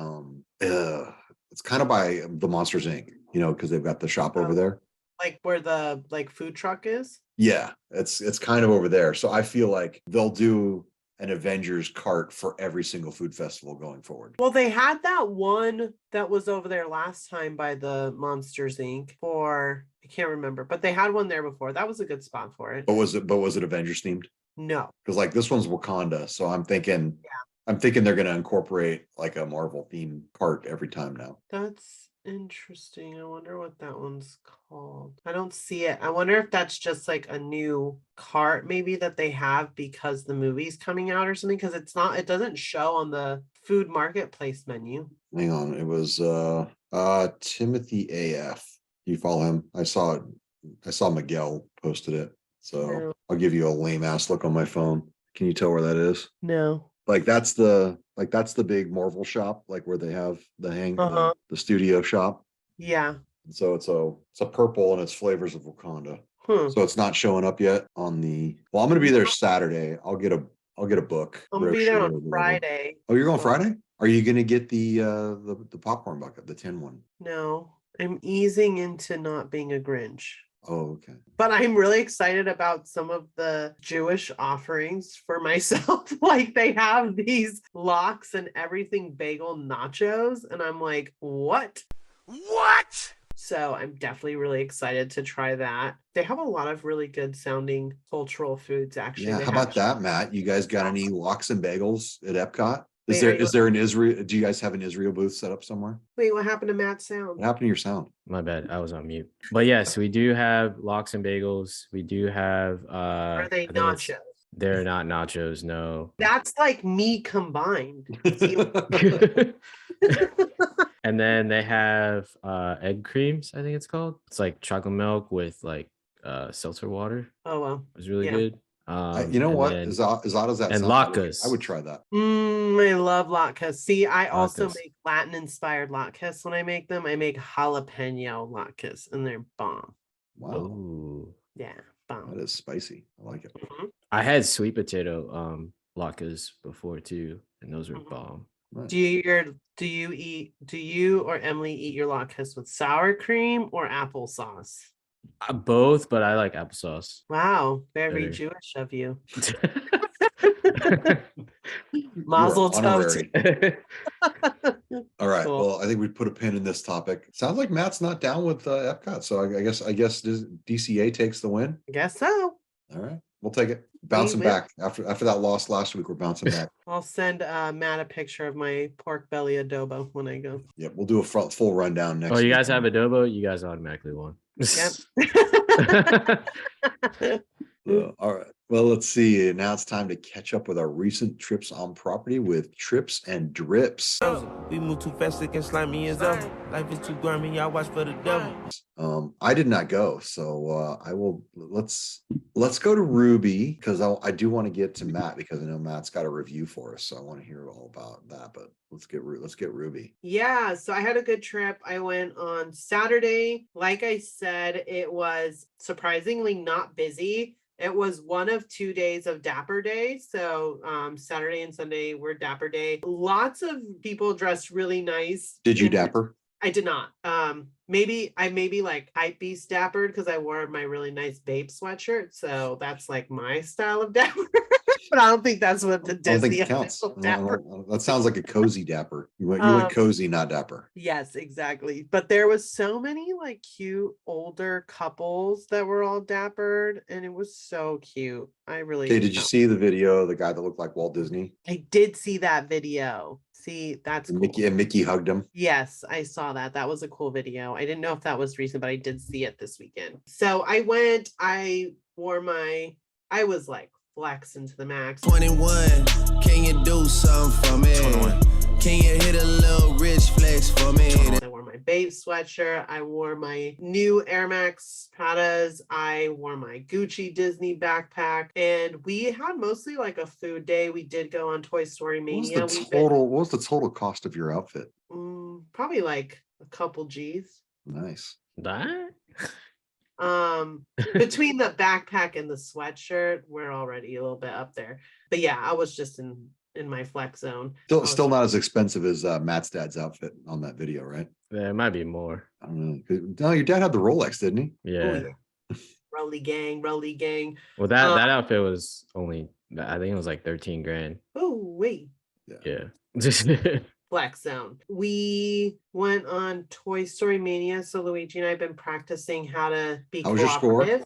[SPEAKER 1] it's kind of by the Monsters Inc., you know, because they've got the shop over there.
[SPEAKER 3] Like where the like food truck is?
[SPEAKER 1] Yeah, it's kind of over there. So I feel like they'll do an Avengers cart for every single food festival going forward.
[SPEAKER 3] Well, they had that one that was over there last time by the Monsters Inc. for I can't remember, but they had one there before. That was a good spot for it.
[SPEAKER 1] But was it Avengers themed?
[SPEAKER 3] No.
[SPEAKER 1] Because like this one's Wakanda. So I'm thinking they're gonna incorporate like a Marvel theme cart every time now.
[SPEAKER 3] That's interesting. I wonder what that one's called. I don't see it. I wonder if that's just like a new cart maybe that they have because the movie's coming out or something, because it doesn't show on the food marketplace menu.
[SPEAKER 1] Hang on, it was Timothy AF. You follow him? I saw Miguel posted it. So
[SPEAKER 3] No.
[SPEAKER 1] I'll give you a lame ass look on my phone. Can you tell where that is?
[SPEAKER 3] No.
[SPEAKER 1] Like that's the big Marvel shop, like where they have the studio shop.
[SPEAKER 3] Yeah.
[SPEAKER 1] So it's a purple and it's flavors of Wakanda. So it's not showing up yet on the. Well, I'm gonna be there Saturday. I'll get a book.
[SPEAKER 3] I'm gonna be there on Friday.
[SPEAKER 1] Oh, you're going Friday? Are you gonna get the popcorn bucket, the tin one?
[SPEAKER 3] No, I'm easing into not being a Grinch.
[SPEAKER 1] Oh, okay.
[SPEAKER 3] But I'm really excited about some of the Jewish offerings for myself. Like they have these lox and everything bagel nachos. And I'm like, what? So I'm definitely really excited to try that. They have a lot of really good sounding cultural foods, actually.
[SPEAKER 1] Yeah,
[SPEAKER 3] They
[SPEAKER 1] how
[SPEAKER 3] have
[SPEAKER 1] about that, Matt? You guys got any lox and bagels at Epcot? Is there an Israel? Do you guys have an Israel booth set up somewhere?
[SPEAKER 3] Wait, what happened to Matt's sound?
[SPEAKER 1] What happened to your sound?
[SPEAKER 2] My bad. I was on mute. But yes, we do have lox and bagels. We do have
[SPEAKER 3] Are they nachos?
[SPEAKER 2] They're not nachos, no.
[SPEAKER 3] That's like me combined.
[SPEAKER 2] And then they have egg creams, I think it's called. It's like chocolate milk with like seltzer water.
[SPEAKER 3] Oh well.
[SPEAKER 2] It was really good.
[SPEAKER 1] You know what? As odd as that
[SPEAKER 2] and
[SPEAKER 1] sounds,
[SPEAKER 2] latkes.
[SPEAKER 1] I would try that.
[SPEAKER 3] I love latkes. See, I also
[SPEAKER 2] Latkes.
[SPEAKER 3] make Latin inspired latkes when I make them. I make jalapeno latkes and they're bomb.
[SPEAKER 1] Wow,
[SPEAKER 2] Ooh.
[SPEAKER 3] Yeah, bomb.
[SPEAKER 1] that is spicy. I like it.
[SPEAKER 2] I had sweet potato latkes before too, and those were bomb.
[SPEAKER 1] Nice.
[SPEAKER 3] Do you or Emily eat your latkes with sour cream or applesauce?
[SPEAKER 2] Both, but I like applesauce.
[SPEAKER 3] Wow, very
[SPEAKER 2] Better.
[SPEAKER 3] Jewish of you.
[SPEAKER 1] You are
[SPEAKER 3] Mazel tov.
[SPEAKER 1] honorary. All right.
[SPEAKER 3] Cool.
[SPEAKER 1] Well, I think we put a pin in this topic. Sounds like Matt's not down with Epcot, so I guess DCA takes the win.
[SPEAKER 3] I guess so.
[SPEAKER 1] All right, we'll take it. Bouncing
[SPEAKER 3] will.
[SPEAKER 1] back after that loss last week. We're bouncing back.
[SPEAKER 3] I'll send Matt a picture of my pork belly adobo when I go.
[SPEAKER 1] Yep, we'll do a full rundown next.
[SPEAKER 2] Oh, you
[SPEAKER 1] week.
[SPEAKER 2] guys have adobo? You guys automatically won.
[SPEAKER 3] Yep.
[SPEAKER 1] All right. Well, let's see. Now it's time to catch up with our recent trips on property with Trips and Drips.
[SPEAKER 7] We move too fast, it can slime me as ever. Life is too grimy, y'all watch for the devil.
[SPEAKER 1] I did not go, so I will. Let's go to Ruby because I do want to get to Matt because I know Matt's got a review for us, so I want to hear all about that. But let's get Ruby.
[SPEAKER 3] Yeah, so I had a good trip. I went on Saturday. Like I said, it was surprisingly not busy. It was one of 2 days of Dapper Day. So Saturday and Sunday were Dapper Day. Lots of people dressed really nice.
[SPEAKER 1] Did you dapper?
[SPEAKER 3] I did not. Maybe like hype beast dappered because I wore my really nice Babe sweatshirt. So that's like my style of dapper. But I don't think that's what the
[SPEAKER 1] I don't think
[SPEAKER 3] Disney
[SPEAKER 1] it counts.
[SPEAKER 3] official dapper.
[SPEAKER 1] That sounds like a cozy dapper. You went cozy, not dapper.
[SPEAKER 3] Yes, exactly. But there was so many like cute older couples that were all dappered, and it was so cute. I really.
[SPEAKER 1] Okay, did you see the video of the guy that looked like Walt Disney?
[SPEAKER 3] I did see that video. See, that's cool.
[SPEAKER 1] Mickey hugged him.
[SPEAKER 3] Yes, I saw that. That was a cool video. I didn't know if that was recent, but I did see it this weekend. So I went, I was like flexing to the max.
[SPEAKER 4] 21, can you do something for me? 21. Can you hit a little rich flex for me?
[SPEAKER 3] I wore my babe sweatshirt. I wore my new Air Max Pradas. I wore my Gucci Disney backpack. And we had mostly like a food day. We did go on Toy Story Mania.
[SPEAKER 1] What was the total cost of your outfit?
[SPEAKER 3] Probably like a couple G's.
[SPEAKER 1] Nice.
[SPEAKER 2] That?
[SPEAKER 3] Between the backpack and the sweatshirt, we're already a little bit up there. But yeah, I was just in my flex zone.
[SPEAKER 1] Still not as expensive as Matt's dad's outfit on that video, right?
[SPEAKER 2] There might be more.
[SPEAKER 1] I don't know. No, your dad had the Rolex, didn't he?
[SPEAKER 2] Yeah.
[SPEAKER 3] Rolly gang.
[SPEAKER 2] Well, that outfit was only, I think it was like 13 grand.
[SPEAKER 3] Oh, wait.
[SPEAKER 2] Yeah.
[SPEAKER 3] Flex zone. We went on Toy Story Mania. So Luigi and I have been practicing how to be
[SPEAKER 1] How was your score?
[SPEAKER 3] cooperative.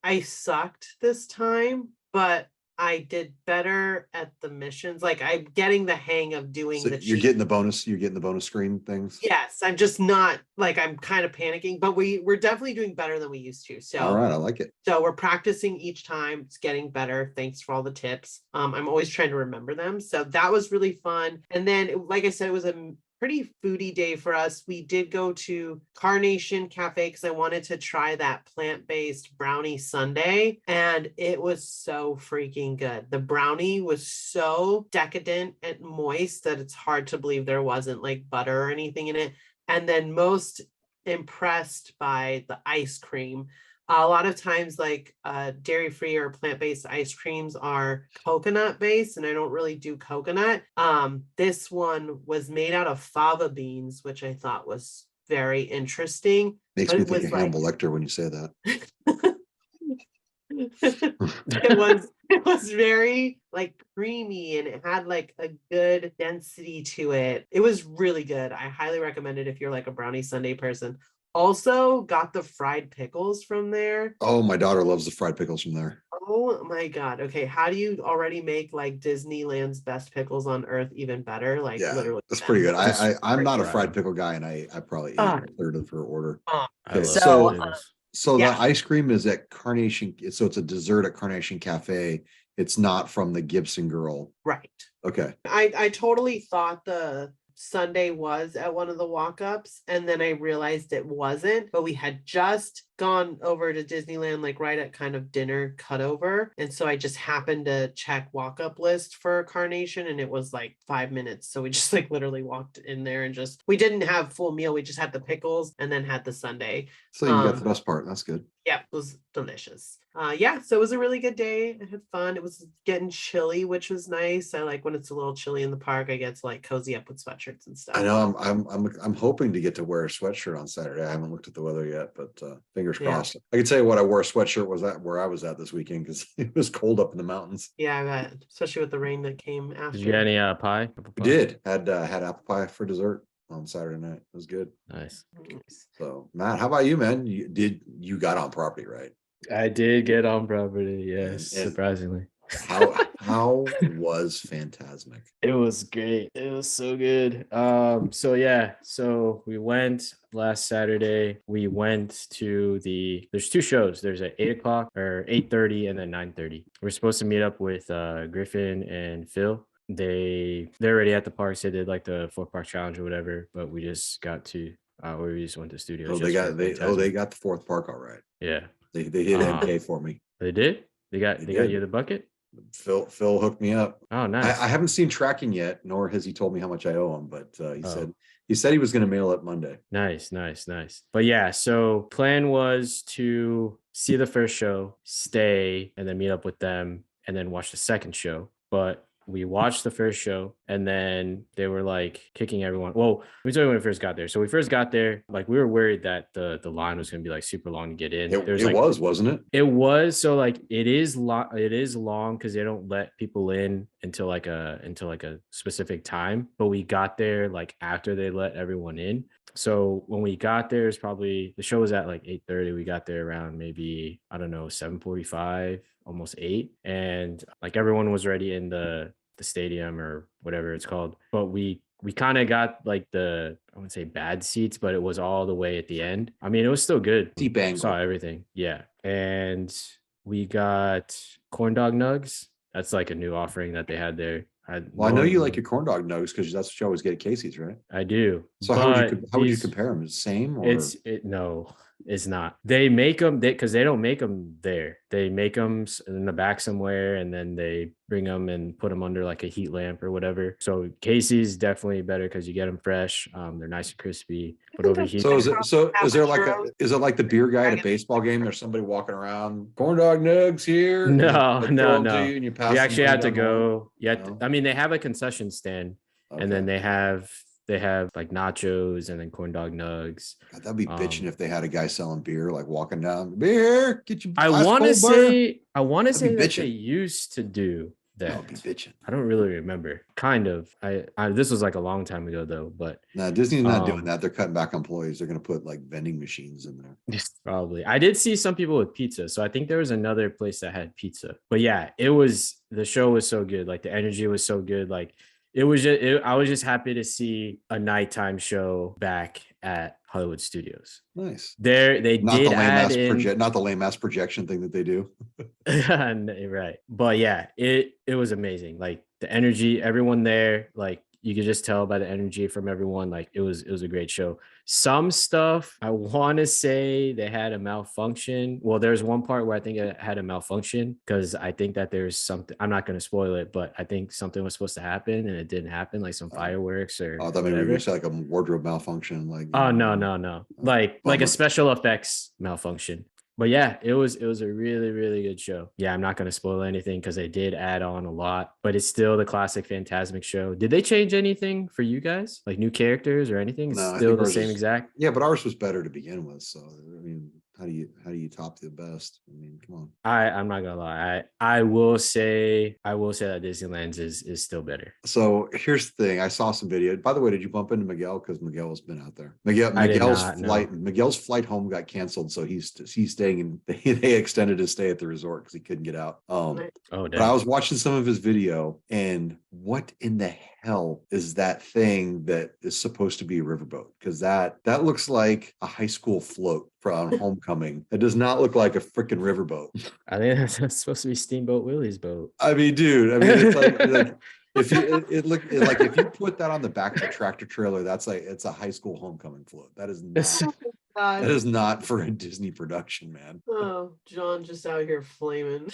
[SPEAKER 3] I sucked this time, but I did better at the missions. Like I'm getting the hang of doing
[SPEAKER 1] So you're getting the bonus screen things.
[SPEAKER 3] Yes, I'm just not like I'm kind of panicking, but we're definitely doing better than we used to. So
[SPEAKER 1] all right, I like it.
[SPEAKER 3] So we're practicing each time. It's getting better. Thanks for all the tips. I'm always trying to remember them. So that was really fun. And then, like I said, it was a pretty foodie day for us. We did go to Carnation Cafe because I wanted to try that plant-based brownie sundae, and it was so freaking good. The brownie was so decadent and moist that it's hard to believe there wasn't like butter or anything in it. And then most impressed by the ice cream. A lot of times like dairy-free or plant-based ice creams are coconut-based, and I don't really do coconut. This one was made out of fava beans, which I thought was very interesting.
[SPEAKER 1] Makes me think of Hannibal Lecter when you say that.
[SPEAKER 3] It was very like creamy, and it had like a good density to it. It was really good. I highly recommend it if you're like a brownie sundae person. Also got the fried pickles from there.
[SPEAKER 1] Oh, my daughter loves the fried pickles from there.
[SPEAKER 3] Oh my God. Okay. How do you already make like Disneyland's best pickles on earth even better? Like literally.
[SPEAKER 1] That's pretty good. I'm not a fried pickle guy, and I probably ate a third of her order.
[SPEAKER 2] Okay,
[SPEAKER 1] so the ice cream is at Carnation. So it's a dessert at Carnation Cafe. It's not from the Gibson Girl.
[SPEAKER 3] Right.
[SPEAKER 1] Okay.
[SPEAKER 3] I totally thought the Sunday was at one of the walk-ups, and then I realized it wasn't, but we had just gone over to Disneyland like right at kind of dinner cutover, and so I just happened to check walk-up list for Carnation, and it was like 5 minutes, so we just like literally walked in there and we didn't have full meal, we just had the pickles and then had the sundae.
[SPEAKER 1] So you got the best part. That's good.
[SPEAKER 3] Yeah, it was delicious. So it was a really good day. I had fun. It was getting chilly, which was nice. I like when it's a little chilly in the park. I get to like cozy up with sweatshirts and stuff.
[SPEAKER 1] I know. I'm hoping to get to wear a sweatshirt on Saturday. I haven't looked at the weather yet, but fingers crossed. I can tell you what I wore a sweatshirt was at where I was at this weekend because it was cold up in the mountains.
[SPEAKER 3] Yeah, I bet. Especially with the rain that came after.
[SPEAKER 2] Did you get any pie?
[SPEAKER 1] We did. Had apple pie for dessert on Saturday night. It was good.
[SPEAKER 2] Nice.
[SPEAKER 1] So Matt, how about you, man? You got on property, right?
[SPEAKER 2] I did get on property, yes, surprisingly.
[SPEAKER 1] How was Fantasmic?
[SPEAKER 2] It was great. It was so good. So we went last Saturday. We went to there's two shows. There's at 8:00 or 8:30 and then 9:30. We're supposed to meet up with Griffin and Phil. They're already at the parks. They did like the 4-park challenge or whatever, but we just got to we just went to studios.
[SPEAKER 1] Oh, they got the 4th park, all right.
[SPEAKER 2] Yeah.
[SPEAKER 1] They hit MK for me.
[SPEAKER 2] They did? They got you the bucket?
[SPEAKER 1] Phil hooked me up.
[SPEAKER 2] Oh, nice.
[SPEAKER 1] I haven't seen tracking yet, nor has he told me how much I owe him, but he said he was going to mail it Monday.
[SPEAKER 2] Nice. But yeah, so plan was to see the first show, stay, and then meet up with them, and then watch the second show. But we watched the first show, and then they were like kicking everyone. Well, let me tell you when we first got there. So we first got there, like we were worried that the line was going to be like super long to get in.
[SPEAKER 1] It wasn't it?
[SPEAKER 2] It was. So like it is long because they don't let people in until like a specific time. But we got there like after they let everyone in. So when we got there, the show was at like 8:30. We got there around maybe, I don't know, 7:45, almost 8. And like everyone was already in the stadium or whatever it's called. But we kind of got like I wouldn't say bad seats, but it was all the way at the end. I mean, it was still good.
[SPEAKER 1] Deep angle.
[SPEAKER 2] Saw everything. Yeah. And we got corn dog nugs. That's like a new offering that they had there.
[SPEAKER 1] Well, I know you like your corn dog nugs because that's what you always get at Casey's, right?
[SPEAKER 2] I do.
[SPEAKER 1] So how would you compare them? Is it same or
[SPEAKER 2] No, it's not. They make them because they don't make them there. They make them in the back somewhere, and then they bring them and put them under like a heat lamp or whatever. So Casey's definitely better because you get them fresh. They're nice and crispy. But over here,
[SPEAKER 1] So is there like is it like the beer guy at a baseball game? There's somebody walking around, corn dog nugs here.
[SPEAKER 2] No.
[SPEAKER 1] And you pass
[SPEAKER 2] You actually
[SPEAKER 1] them
[SPEAKER 2] have to
[SPEAKER 1] down the
[SPEAKER 2] go.
[SPEAKER 1] hall?
[SPEAKER 2] I mean, they have a concession stand, and then
[SPEAKER 1] Okay.
[SPEAKER 2] they have like nachos and then corn dog nugs.
[SPEAKER 1] God, that'd be bitching if they had a guy selling beer, like walking down, beer, get you.
[SPEAKER 2] I want to say
[SPEAKER 1] That'd be
[SPEAKER 2] that they
[SPEAKER 1] bitching.
[SPEAKER 2] used to do that.
[SPEAKER 1] That'd be bitching.
[SPEAKER 2] I don't really remember. Kind of. I this was like a long time ago though, but
[SPEAKER 1] No, Disney's not doing that. They're cutting back on employees. They're going to put like vending machines in there.
[SPEAKER 2] probably. I did see some people with pizza, so I think there was another place that had pizza. But yeah, the show was so good. Like the energy was so good. Like I was just happy to see a nighttime show back at Hollywood Studios.
[SPEAKER 1] Nice.
[SPEAKER 2] They
[SPEAKER 1] Not
[SPEAKER 2] did
[SPEAKER 1] the lame
[SPEAKER 2] add
[SPEAKER 1] ass
[SPEAKER 2] in,
[SPEAKER 1] not the lame ass projection thing that they do.
[SPEAKER 2] right. But yeah, it was amazing. Like the energy, everyone there, like you could just tell by the energy from everyone. Like it was a great show. Some stuff I want to say they had a malfunction. Well, there's one part where I think it had a malfunction because I think that there's something. I'm not going to spoil it, but I think something was supposed to happen and it didn't happen, like some fireworks or.
[SPEAKER 1] I thought maybe you said like a wardrobe malfunction. Like
[SPEAKER 2] No. Like
[SPEAKER 1] bummer.
[SPEAKER 2] a special effects malfunction. But yeah, it was a really, really good show. Yeah, I'm not going to spoil anything because they did add on a lot, but it's still the classic Fantasmic show. Did they change anything for you guys? Like new characters or anything? It's
[SPEAKER 1] No, I
[SPEAKER 2] still
[SPEAKER 1] think
[SPEAKER 2] the
[SPEAKER 1] ours
[SPEAKER 2] same
[SPEAKER 1] is-
[SPEAKER 2] exact?
[SPEAKER 1] Yeah, but ours was better to begin with. So I mean, how do you top the best? I mean, come on.
[SPEAKER 2] I'm not gonna lie. I will say that Disneyland's is still better.
[SPEAKER 1] So here's the thing. I saw some video. By the way, did you bump into Miguel? Because Miguel has been out there.
[SPEAKER 2] I did not, no.
[SPEAKER 1] Miguel's flight home got canceled, so he's staying in. They extended his stay at the resort because he couldn't get out. But I was watching some of his video, and what in the hell is that thing that is supposed to be a riverboat? Because that looks like a high school float from homecoming. It does not look like a freaking riverboat.
[SPEAKER 2] I think that's supposed to be Steamboat Willie's boat.
[SPEAKER 1] I mean, dude. I mean, it's like if you put that on the back of a tractor trailer, it's a high school homecoming float. That is not. That is not for a Disney production, man.
[SPEAKER 3] Oh, John just out here flaming.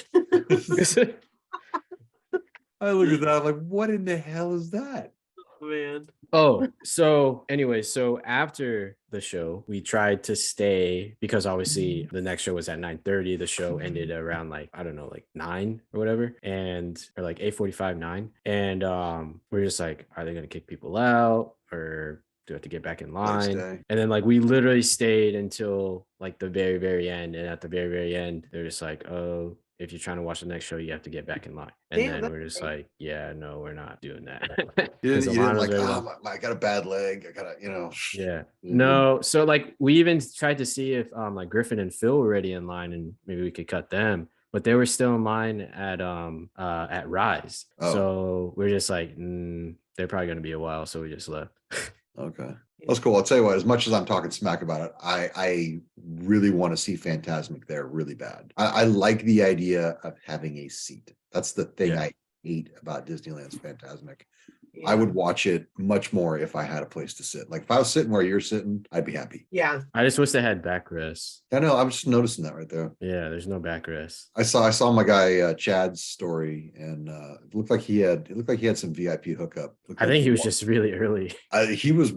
[SPEAKER 1] I look at that, I'm like, what in the hell is that?
[SPEAKER 3] Man.
[SPEAKER 2] Oh, so anyway, so after the show, we tried to stay because obviously the next show was at 9:30. The show ended around like, I don't know, like 9 or whatever, or like 8:45, 9. And we're just like, are they gonna kick people out or do I have to get back in line? And then like we literally stayed until like the very, very end. And at the very, very end, they're just like, oh, if you're trying to watch the next show, you have to get back in line. And then we're just like, yeah, no, we're not doing that.
[SPEAKER 1] You didn't like, I got a bad leg. I gotta,
[SPEAKER 2] Yeah. No. So like we even tried to see if like Griffin and Phil were already in line and maybe we could cut them, but they were still in line at Rise.
[SPEAKER 1] Oh.
[SPEAKER 2] So we're just like, they're probably gonna be a while. So we just left.
[SPEAKER 1] Okay. That's cool. I'll tell you what, as much as I'm talking smack about it, I really want to see Fantasmic there really bad. I like the idea of having a seat. That's the thing I hate about Disneyland's Fantasmic.
[SPEAKER 3] Yeah.
[SPEAKER 1] I would watch it much more if I had a place to sit. Like if I was sitting where you're sitting, I'd be happy.
[SPEAKER 3] Yeah.
[SPEAKER 2] I just wish they had backrests.
[SPEAKER 1] I know. I'm just noticing that right there.
[SPEAKER 2] Yeah, there's no backrests.
[SPEAKER 1] I saw my guy Chad's story, and it looked like he had some VIP hookup.
[SPEAKER 2] I think he was just really early.
[SPEAKER 1] He was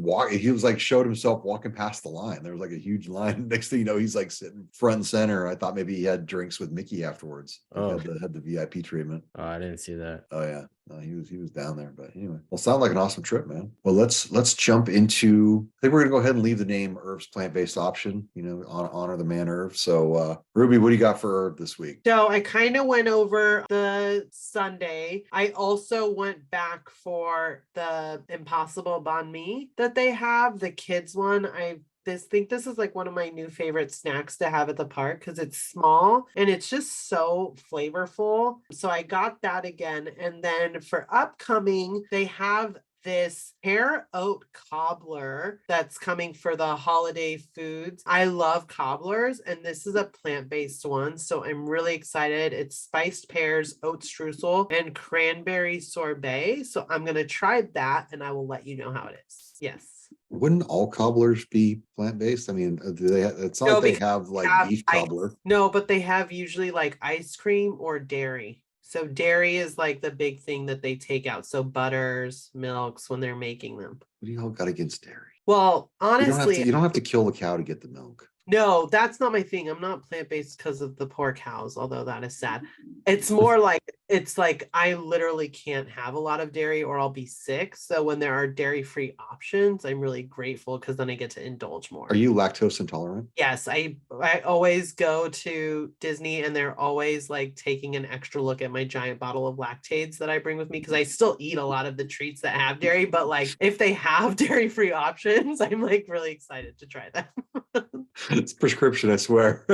[SPEAKER 1] like showed himself walking past the line. There was like a huge line. Next thing you know, he's like sitting front and center. I thought maybe he had drinks with Mickey afterwards.
[SPEAKER 2] Oh.
[SPEAKER 1] He had the VIP treatment.
[SPEAKER 2] Oh, I didn't see that.
[SPEAKER 1] Oh yeah. No, he was down there. But anyway, well, sound like an awesome trip, man. Well, let's jump into. I think we're gonna go ahead and leave the name Irv's plant-based option. Honor the man Irv. So, Ruby, what do you got for Irv this week?
[SPEAKER 3] So I kind of went over the Sunday. I also went back for the Impossible Banh Mi that they have, the kids one. I think this is like one of my new favorite snacks to have at the park because it's small and it's just so flavorful. So I got that again. And then for upcoming, they have this pear oat cobbler that's coming for the holiday foods. I love cobblers, and this is a plant-based one, so I'm really excited. It's spiced pears, oat streusel, and cranberry sorbet. So I'm gonna try that, and I will let you know how it is. Yes.
[SPEAKER 1] Wouldn't all cobblers be plant-based? I mean, do they? It's not
[SPEAKER 3] No,
[SPEAKER 1] like they
[SPEAKER 3] because
[SPEAKER 1] have like
[SPEAKER 3] have
[SPEAKER 1] beef
[SPEAKER 3] ice.
[SPEAKER 1] cobbler.
[SPEAKER 3] No, but they have usually like ice cream or dairy. So dairy is like the big thing that they take out. So butters, milks when they're making them.
[SPEAKER 1] What do y'all got against dairy?
[SPEAKER 3] Well,
[SPEAKER 1] You don't have to.
[SPEAKER 3] honestly,
[SPEAKER 1] You don't have to kill the cow to get the milk.
[SPEAKER 3] no, that's not my thing. I'm not plant-based because of the poor cows, although that is sad. It's more like it's like I literally can't have a lot of dairy or I'll be sick. So when there are dairy-free options, I'm really grateful because then I get to indulge more.
[SPEAKER 1] Are you lactose intolerant?
[SPEAKER 3] Yes, I always go to Disney and they're always like taking an extra look at my giant bottle of lactates that I bring with me because I still eat a lot of the treats that have dairy, but like if they have dairy-free options, I'm like really excited to try them.
[SPEAKER 1] It's prescription, I swear.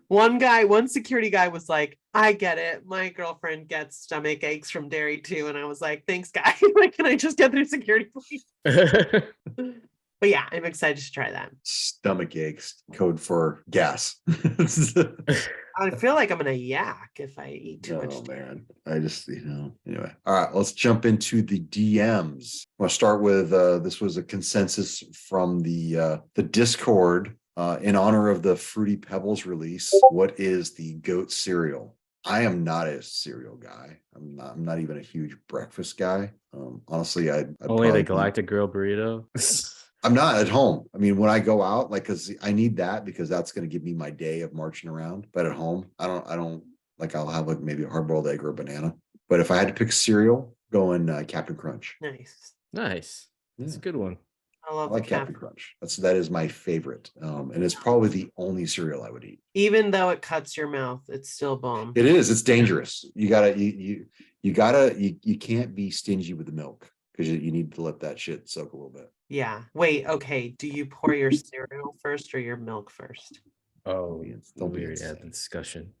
[SPEAKER 3] One security guy was like, I get it. My girlfriend gets stomach aches from dairy too. And I was like, thanks, guy. Like, can I just get through security, please? But yeah, I'm excited to try that.
[SPEAKER 1] Stomach aches, code for gas.
[SPEAKER 3] I feel like I'm gonna yak if I eat too much.
[SPEAKER 1] Oh man, I just anyway. All right, let's jump into the DMs. I'll start with this was a consensus from the Discord in honor of the Fruity Pebbles release. What is the GOAT cereal? I am not a cereal guy. I'm not even a huge breakfast guy. Honestly, I'd
[SPEAKER 2] Only the Galactic Grill burrito.
[SPEAKER 1] I'm not at home. I mean, when I go out, like, cause I need that because that's going to give me my day of marching around. But at home, I don't like, I'll have like maybe a hard boiled egg or a banana. But if I had to pick cereal, going Captain Crunch.
[SPEAKER 3] Nice.
[SPEAKER 2] Nice. That's a good one.
[SPEAKER 3] I love
[SPEAKER 1] I like
[SPEAKER 3] the
[SPEAKER 1] Captain Crunch. That is my favorite. And it's probably the only cereal I would eat.
[SPEAKER 3] Even though it cuts your mouth, it's still bomb.
[SPEAKER 1] It is. It's dangerous. You can't be stingy with the milk because you need to let that shit soak a little bit.
[SPEAKER 3] Yeah. Wait, okay. Do you pour your cereal first or your milk first?
[SPEAKER 2] Oh,
[SPEAKER 1] Don't be
[SPEAKER 2] we already
[SPEAKER 1] insane.
[SPEAKER 2] had the discussion.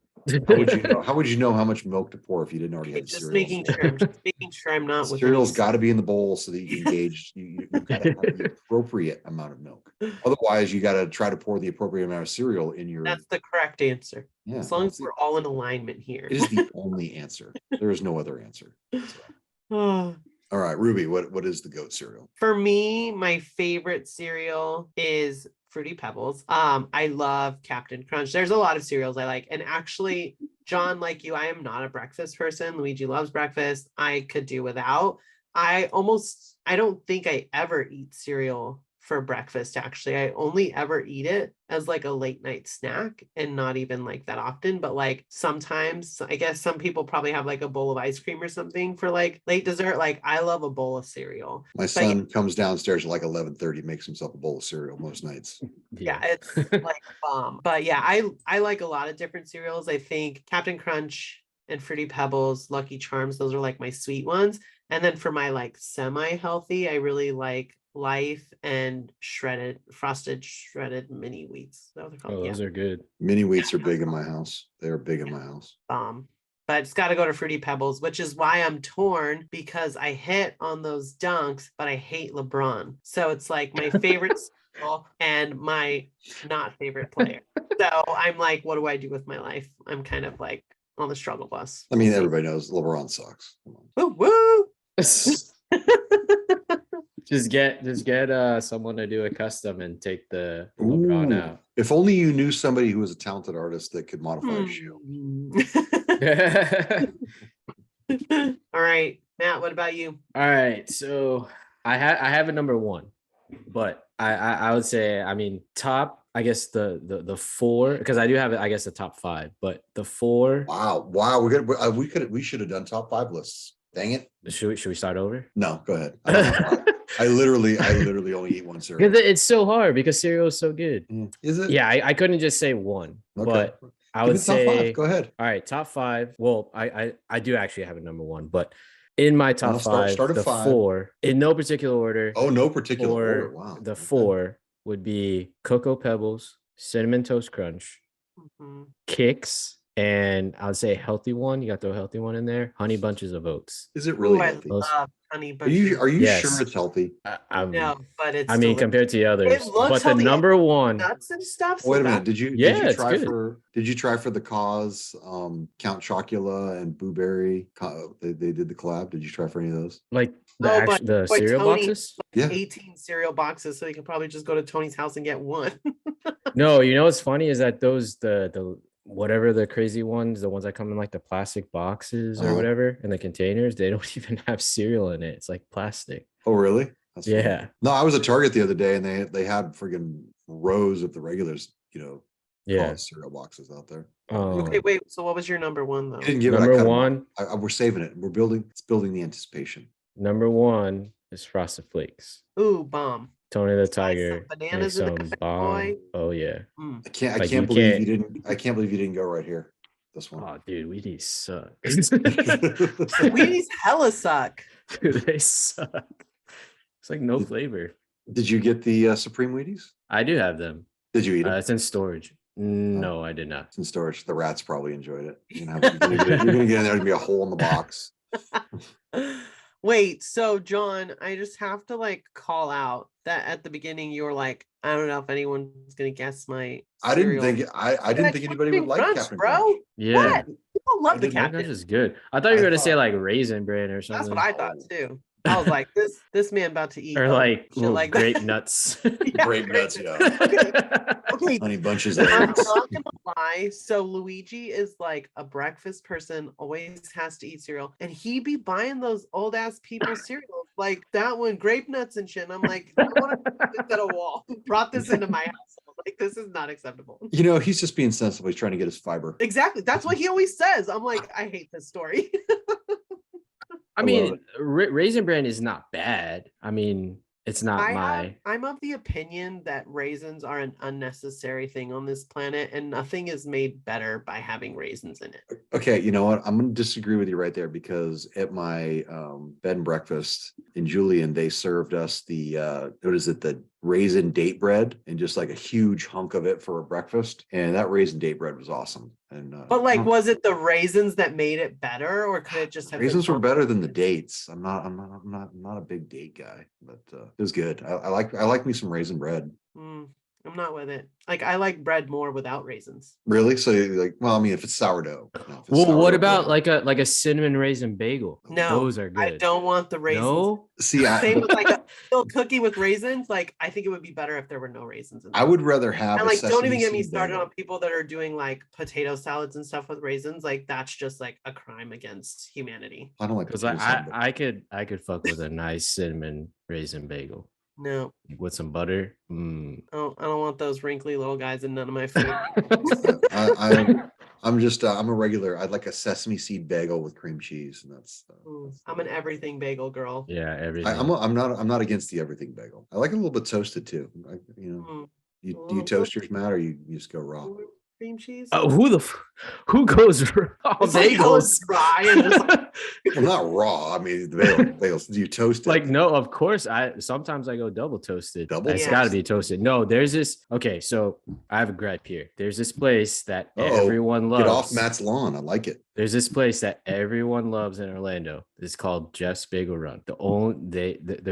[SPEAKER 1] How would you know? How would you know how much milk to pour if you didn't already have
[SPEAKER 3] Just
[SPEAKER 1] cereal?
[SPEAKER 3] making sure. I'm just making sure I'm not with
[SPEAKER 1] Cereal's
[SPEAKER 3] any-
[SPEAKER 1] got to be in the bowl so that you can gauge. You've got to have the appropriate amount of milk. Otherwise, you got to try to pour the appropriate amount of cereal in your.
[SPEAKER 3] That's the correct answer.
[SPEAKER 1] Yeah,
[SPEAKER 3] As long as
[SPEAKER 1] that's
[SPEAKER 3] we're all in alignment here.
[SPEAKER 1] It is the only answer. There is no other answer. So.
[SPEAKER 3] Oh.
[SPEAKER 1] All right, Ruby, what is the GOAT cereal?
[SPEAKER 3] For me, my favorite cereal is Fruity Pebbles. I love Captain Crunch. There's a lot of cereals I like. And actually, John, like you, I am not a breakfast person. Luigi loves breakfast. I could do without. I don't think I ever eat cereal for breakfast, actually. I only ever eat it as like a late night snack and not even like that often. But like sometimes, I guess some people probably have like a bowl of ice cream or something for like late dessert. Like I love a bowl of cereal.
[SPEAKER 1] My son comes downstairs at like 11:30, makes himself a bowl of cereal most nights.
[SPEAKER 3] Yeah, it's like bomb. But yeah, I like a lot of different cereals. I think Captain Crunch and Fruity Pebbles, Lucky Charms, those are like my sweet ones. And then for my like semi-healthy, I really like Life and frosted shredded mini wheats. That was called.
[SPEAKER 2] Oh, those are good.
[SPEAKER 1] Mini wheats are big in my house. They are big in my house.
[SPEAKER 3] Bomb. But it's got to go to Fruity Pebbles, which is why I'm torn because I hit on those dunks, but I hate LeBron. So it's like my favorite cereal and my not favorite player. So I'm like, what do I do with my life? I'm kind of like on the struggle bus.
[SPEAKER 1] I mean, everybody knows LeBron sucks.
[SPEAKER 3] Woo woo.
[SPEAKER 2] Just get someone to do a custom and take the LeBron out.
[SPEAKER 1] If only you knew somebody who was a talented artist that could modify a shoe.
[SPEAKER 3] All right, Matt, what about you?
[SPEAKER 2] All right, so I have a number one, but I would say, I mean, top, I guess the four, because I do have I guess the top five, but the four.
[SPEAKER 1] Wow, we should have done top five lists. Dang it.
[SPEAKER 2] Should we start over?
[SPEAKER 1] No, go ahead. I literally only eat one cereal.
[SPEAKER 2] Because it's so hard because cereal is so good.
[SPEAKER 1] Is it?
[SPEAKER 2] Yeah, I couldn't just say one,
[SPEAKER 1] Okay.
[SPEAKER 2] but I
[SPEAKER 1] Give
[SPEAKER 2] would
[SPEAKER 1] it top
[SPEAKER 2] say
[SPEAKER 1] five. Go ahead.
[SPEAKER 2] All right, top five. Well, I do actually have a number one, but in my top
[SPEAKER 1] I'll
[SPEAKER 2] five,
[SPEAKER 1] start at
[SPEAKER 2] the
[SPEAKER 1] five.
[SPEAKER 2] four, in no particular order.
[SPEAKER 1] Oh, no particular order. Wow.
[SPEAKER 2] The
[SPEAKER 1] Okay.
[SPEAKER 2] four would be Cocoa Pebbles, Cinnamon Toast Crunch,
[SPEAKER 3] Mhm.
[SPEAKER 2] Kicks, and I would say a healthy one. You got to throw a healthy one in there. Honey Bunches of Oats.
[SPEAKER 1] Is it really
[SPEAKER 3] Ooh, I
[SPEAKER 1] healthy?
[SPEAKER 2] Those-
[SPEAKER 3] love honey
[SPEAKER 1] Are
[SPEAKER 3] bunches.
[SPEAKER 1] you
[SPEAKER 2] Yes.
[SPEAKER 1] sure it's healthy?
[SPEAKER 3] No, but it's
[SPEAKER 2] I mean,
[SPEAKER 3] delicious.
[SPEAKER 2] compared to the others,
[SPEAKER 3] looks
[SPEAKER 2] but the
[SPEAKER 3] healthy.
[SPEAKER 2] number one.
[SPEAKER 3] Nuts and stuff. So
[SPEAKER 1] Wait a minute.
[SPEAKER 3] that-
[SPEAKER 2] Yeah, it's good.
[SPEAKER 1] Did you try for the cause Count Chocula and Blueberry? They did the collab. Did you try for any of those?
[SPEAKER 2] Like
[SPEAKER 3] Oh, but
[SPEAKER 2] the
[SPEAKER 3] boy,
[SPEAKER 2] cereal
[SPEAKER 3] Tony-
[SPEAKER 2] boxes.
[SPEAKER 1] Yeah.
[SPEAKER 3] 18 cereal boxes, so you can probably just go to Tony's house and get one.
[SPEAKER 2] No, you know what's funny is that those the whatever the crazy ones, the ones that come in like the plastic boxes or
[SPEAKER 1] Uh-huh.
[SPEAKER 2] whatever in the containers, they don't even have cereal in it. It's like plastic.
[SPEAKER 1] Oh, really? That's funny.
[SPEAKER 2] Yeah.
[SPEAKER 1] No, I was at Target the other day and they had friggin' rows of the regulars,
[SPEAKER 2] Yeah.
[SPEAKER 1] cause cereal boxes out there.
[SPEAKER 3] Okay, wait. So what was your number one though?
[SPEAKER 1] I didn't give it. I
[SPEAKER 2] Number
[SPEAKER 1] cut 'em
[SPEAKER 2] one.
[SPEAKER 1] up. We're saving it. It's building the anticipation.
[SPEAKER 2] Number one is Frosted Flakes.
[SPEAKER 3] Ooh, bomb.
[SPEAKER 2] Tony the
[SPEAKER 3] Slice some
[SPEAKER 2] Tiger
[SPEAKER 3] bananas
[SPEAKER 2] makes
[SPEAKER 3] in
[SPEAKER 2] some
[SPEAKER 3] that bad
[SPEAKER 2] bomb.
[SPEAKER 3] boy.
[SPEAKER 2] Oh yeah.
[SPEAKER 3] Mm.
[SPEAKER 1] I can't
[SPEAKER 2] Like, you
[SPEAKER 1] believe
[SPEAKER 2] can't-
[SPEAKER 1] you didn't. I can't believe you didn't go right here. This one.
[SPEAKER 2] Oh, dude, Wheaties suck.
[SPEAKER 3] Wheaties hella suck.
[SPEAKER 2] Dude, they suck. It's like no flavor.
[SPEAKER 1] Did you get the Supreme Wheaties?
[SPEAKER 2] I do have them.
[SPEAKER 1] Did you eat them?
[SPEAKER 2] It's in storage. No, I did not.
[SPEAKER 1] It's in storage. The rats probably enjoyed it. You're gonna get in there. There's gonna be a hole in the box.
[SPEAKER 3] Wait, so John, I just have to like call out that at the beginning you were like, I don't know if anyone's gonna guess my
[SPEAKER 1] I didn't
[SPEAKER 3] cereal.
[SPEAKER 1] think. I didn't think anybody would like
[SPEAKER 3] Crunch,
[SPEAKER 1] Captain
[SPEAKER 3] bro.
[SPEAKER 1] Crunch.
[SPEAKER 2] Yeah.
[SPEAKER 3] What? People love the
[SPEAKER 1] didn't-
[SPEAKER 2] Captain
[SPEAKER 3] Captain.
[SPEAKER 2] Crunch is good. I thought you were
[SPEAKER 1] I
[SPEAKER 2] gonna say
[SPEAKER 1] thought-
[SPEAKER 2] like Raisin Bran or something.
[SPEAKER 3] That's what I thought too. I was like, this man about to eat
[SPEAKER 2] Or like
[SPEAKER 3] shit
[SPEAKER 2] little
[SPEAKER 3] like
[SPEAKER 2] grape
[SPEAKER 3] that.
[SPEAKER 2] nuts.
[SPEAKER 3] Yeah,
[SPEAKER 1] Grape nuts, yeah.
[SPEAKER 3] Okay,
[SPEAKER 1] Honey bunches of
[SPEAKER 3] I'm
[SPEAKER 1] eggs.
[SPEAKER 3] not gonna lie. So Luigi is like a breakfast person, always has to eat cereal, and he be buying those old ass people cereals like that one, grape nuts and shit. And I'm like, I want to put this at a wall. Who brought this into my household? Like, this is not acceptable.
[SPEAKER 1] He's just being sensible. He's trying to get his fiber.
[SPEAKER 3] Exactly. That's what he always says. I'm like, I hate this story.
[SPEAKER 2] I
[SPEAKER 1] love
[SPEAKER 2] mean, Raisin Bran is not bad. I mean, it's not
[SPEAKER 3] I'm of the opinion that raisins are an unnecessary thing on this planet, and nothing is made better by having raisins in it.
[SPEAKER 1] Okay, you know what? I'm going to disagree with you right there because at my bed and breakfast in Julian, they served us the raisin date bread and just like a huge hunk of it for a breakfast. And that raisin date bread was awesome. And
[SPEAKER 3] But like, was it the raisins that made it better, or could it just have been
[SPEAKER 1] raisins were better than the
[SPEAKER 3] something?
[SPEAKER 1] dates. I'm not a big date guy, but it was good. I like me some raisin bread.
[SPEAKER 3] I'm not with it. Like, I like bread more without raisins.
[SPEAKER 1] Really? So like, well, I mean, if it's sourdough. No, if it's
[SPEAKER 2] Well, what
[SPEAKER 1] sourdough
[SPEAKER 2] about
[SPEAKER 1] bread.
[SPEAKER 2] like a cinnamon raisin bagel?
[SPEAKER 3] No,
[SPEAKER 2] Those are good.
[SPEAKER 3] I don't want the raisins.
[SPEAKER 2] No,
[SPEAKER 1] See,
[SPEAKER 3] Same with like a little cookie with raisins. Like, I think it would be better if there were no raisins in
[SPEAKER 1] I would rather have
[SPEAKER 3] And
[SPEAKER 1] a
[SPEAKER 3] like, don't even
[SPEAKER 1] sesame
[SPEAKER 3] get me
[SPEAKER 1] seed
[SPEAKER 3] started
[SPEAKER 1] bagel.
[SPEAKER 3] on people that are doing like potato salads and stuff with raisins. Like, that's just like a crime against humanity.
[SPEAKER 1] I don't like
[SPEAKER 2] because
[SPEAKER 1] potato salad, but-
[SPEAKER 2] I could fuck with a nice cinnamon raisin bagel
[SPEAKER 3] No,
[SPEAKER 2] with some butter. Mm.
[SPEAKER 3] I don't want those wrinkly little guys in none of my food.
[SPEAKER 1] I'm a regular. I'd like a sesame seed bagel with cream cheese, and that's.
[SPEAKER 3] I'm an everything bagel girl.
[SPEAKER 2] Yeah, everything.
[SPEAKER 1] I'm not against the everything bagel. I like it a little bit toasted too. Do you toast yours, Matt, or you just go raw?
[SPEAKER 3] Cream cheese.
[SPEAKER 2] Who goes raw
[SPEAKER 3] It's like hella
[SPEAKER 2] bagels?
[SPEAKER 3] dry and just like,
[SPEAKER 1] Well, not raw. I mean, the bagels. Do you toast it?
[SPEAKER 2] Like, no, of course. Sometimes I go double toasted.
[SPEAKER 1] Double
[SPEAKER 2] It's
[SPEAKER 3] Yeah.
[SPEAKER 2] got to be toasted. No, there's this. Okay, so I have a gripe here. There's this place that
[SPEAKER 1] Uh-oh.
[SPEAKER 2] everyone loves.
[SPEAKER 1] Get off Matt's lawn. I like it.
[SPEAKER 2] There's this place that everyone loves in Orlando. It's called Jeff's Bagel Run. Their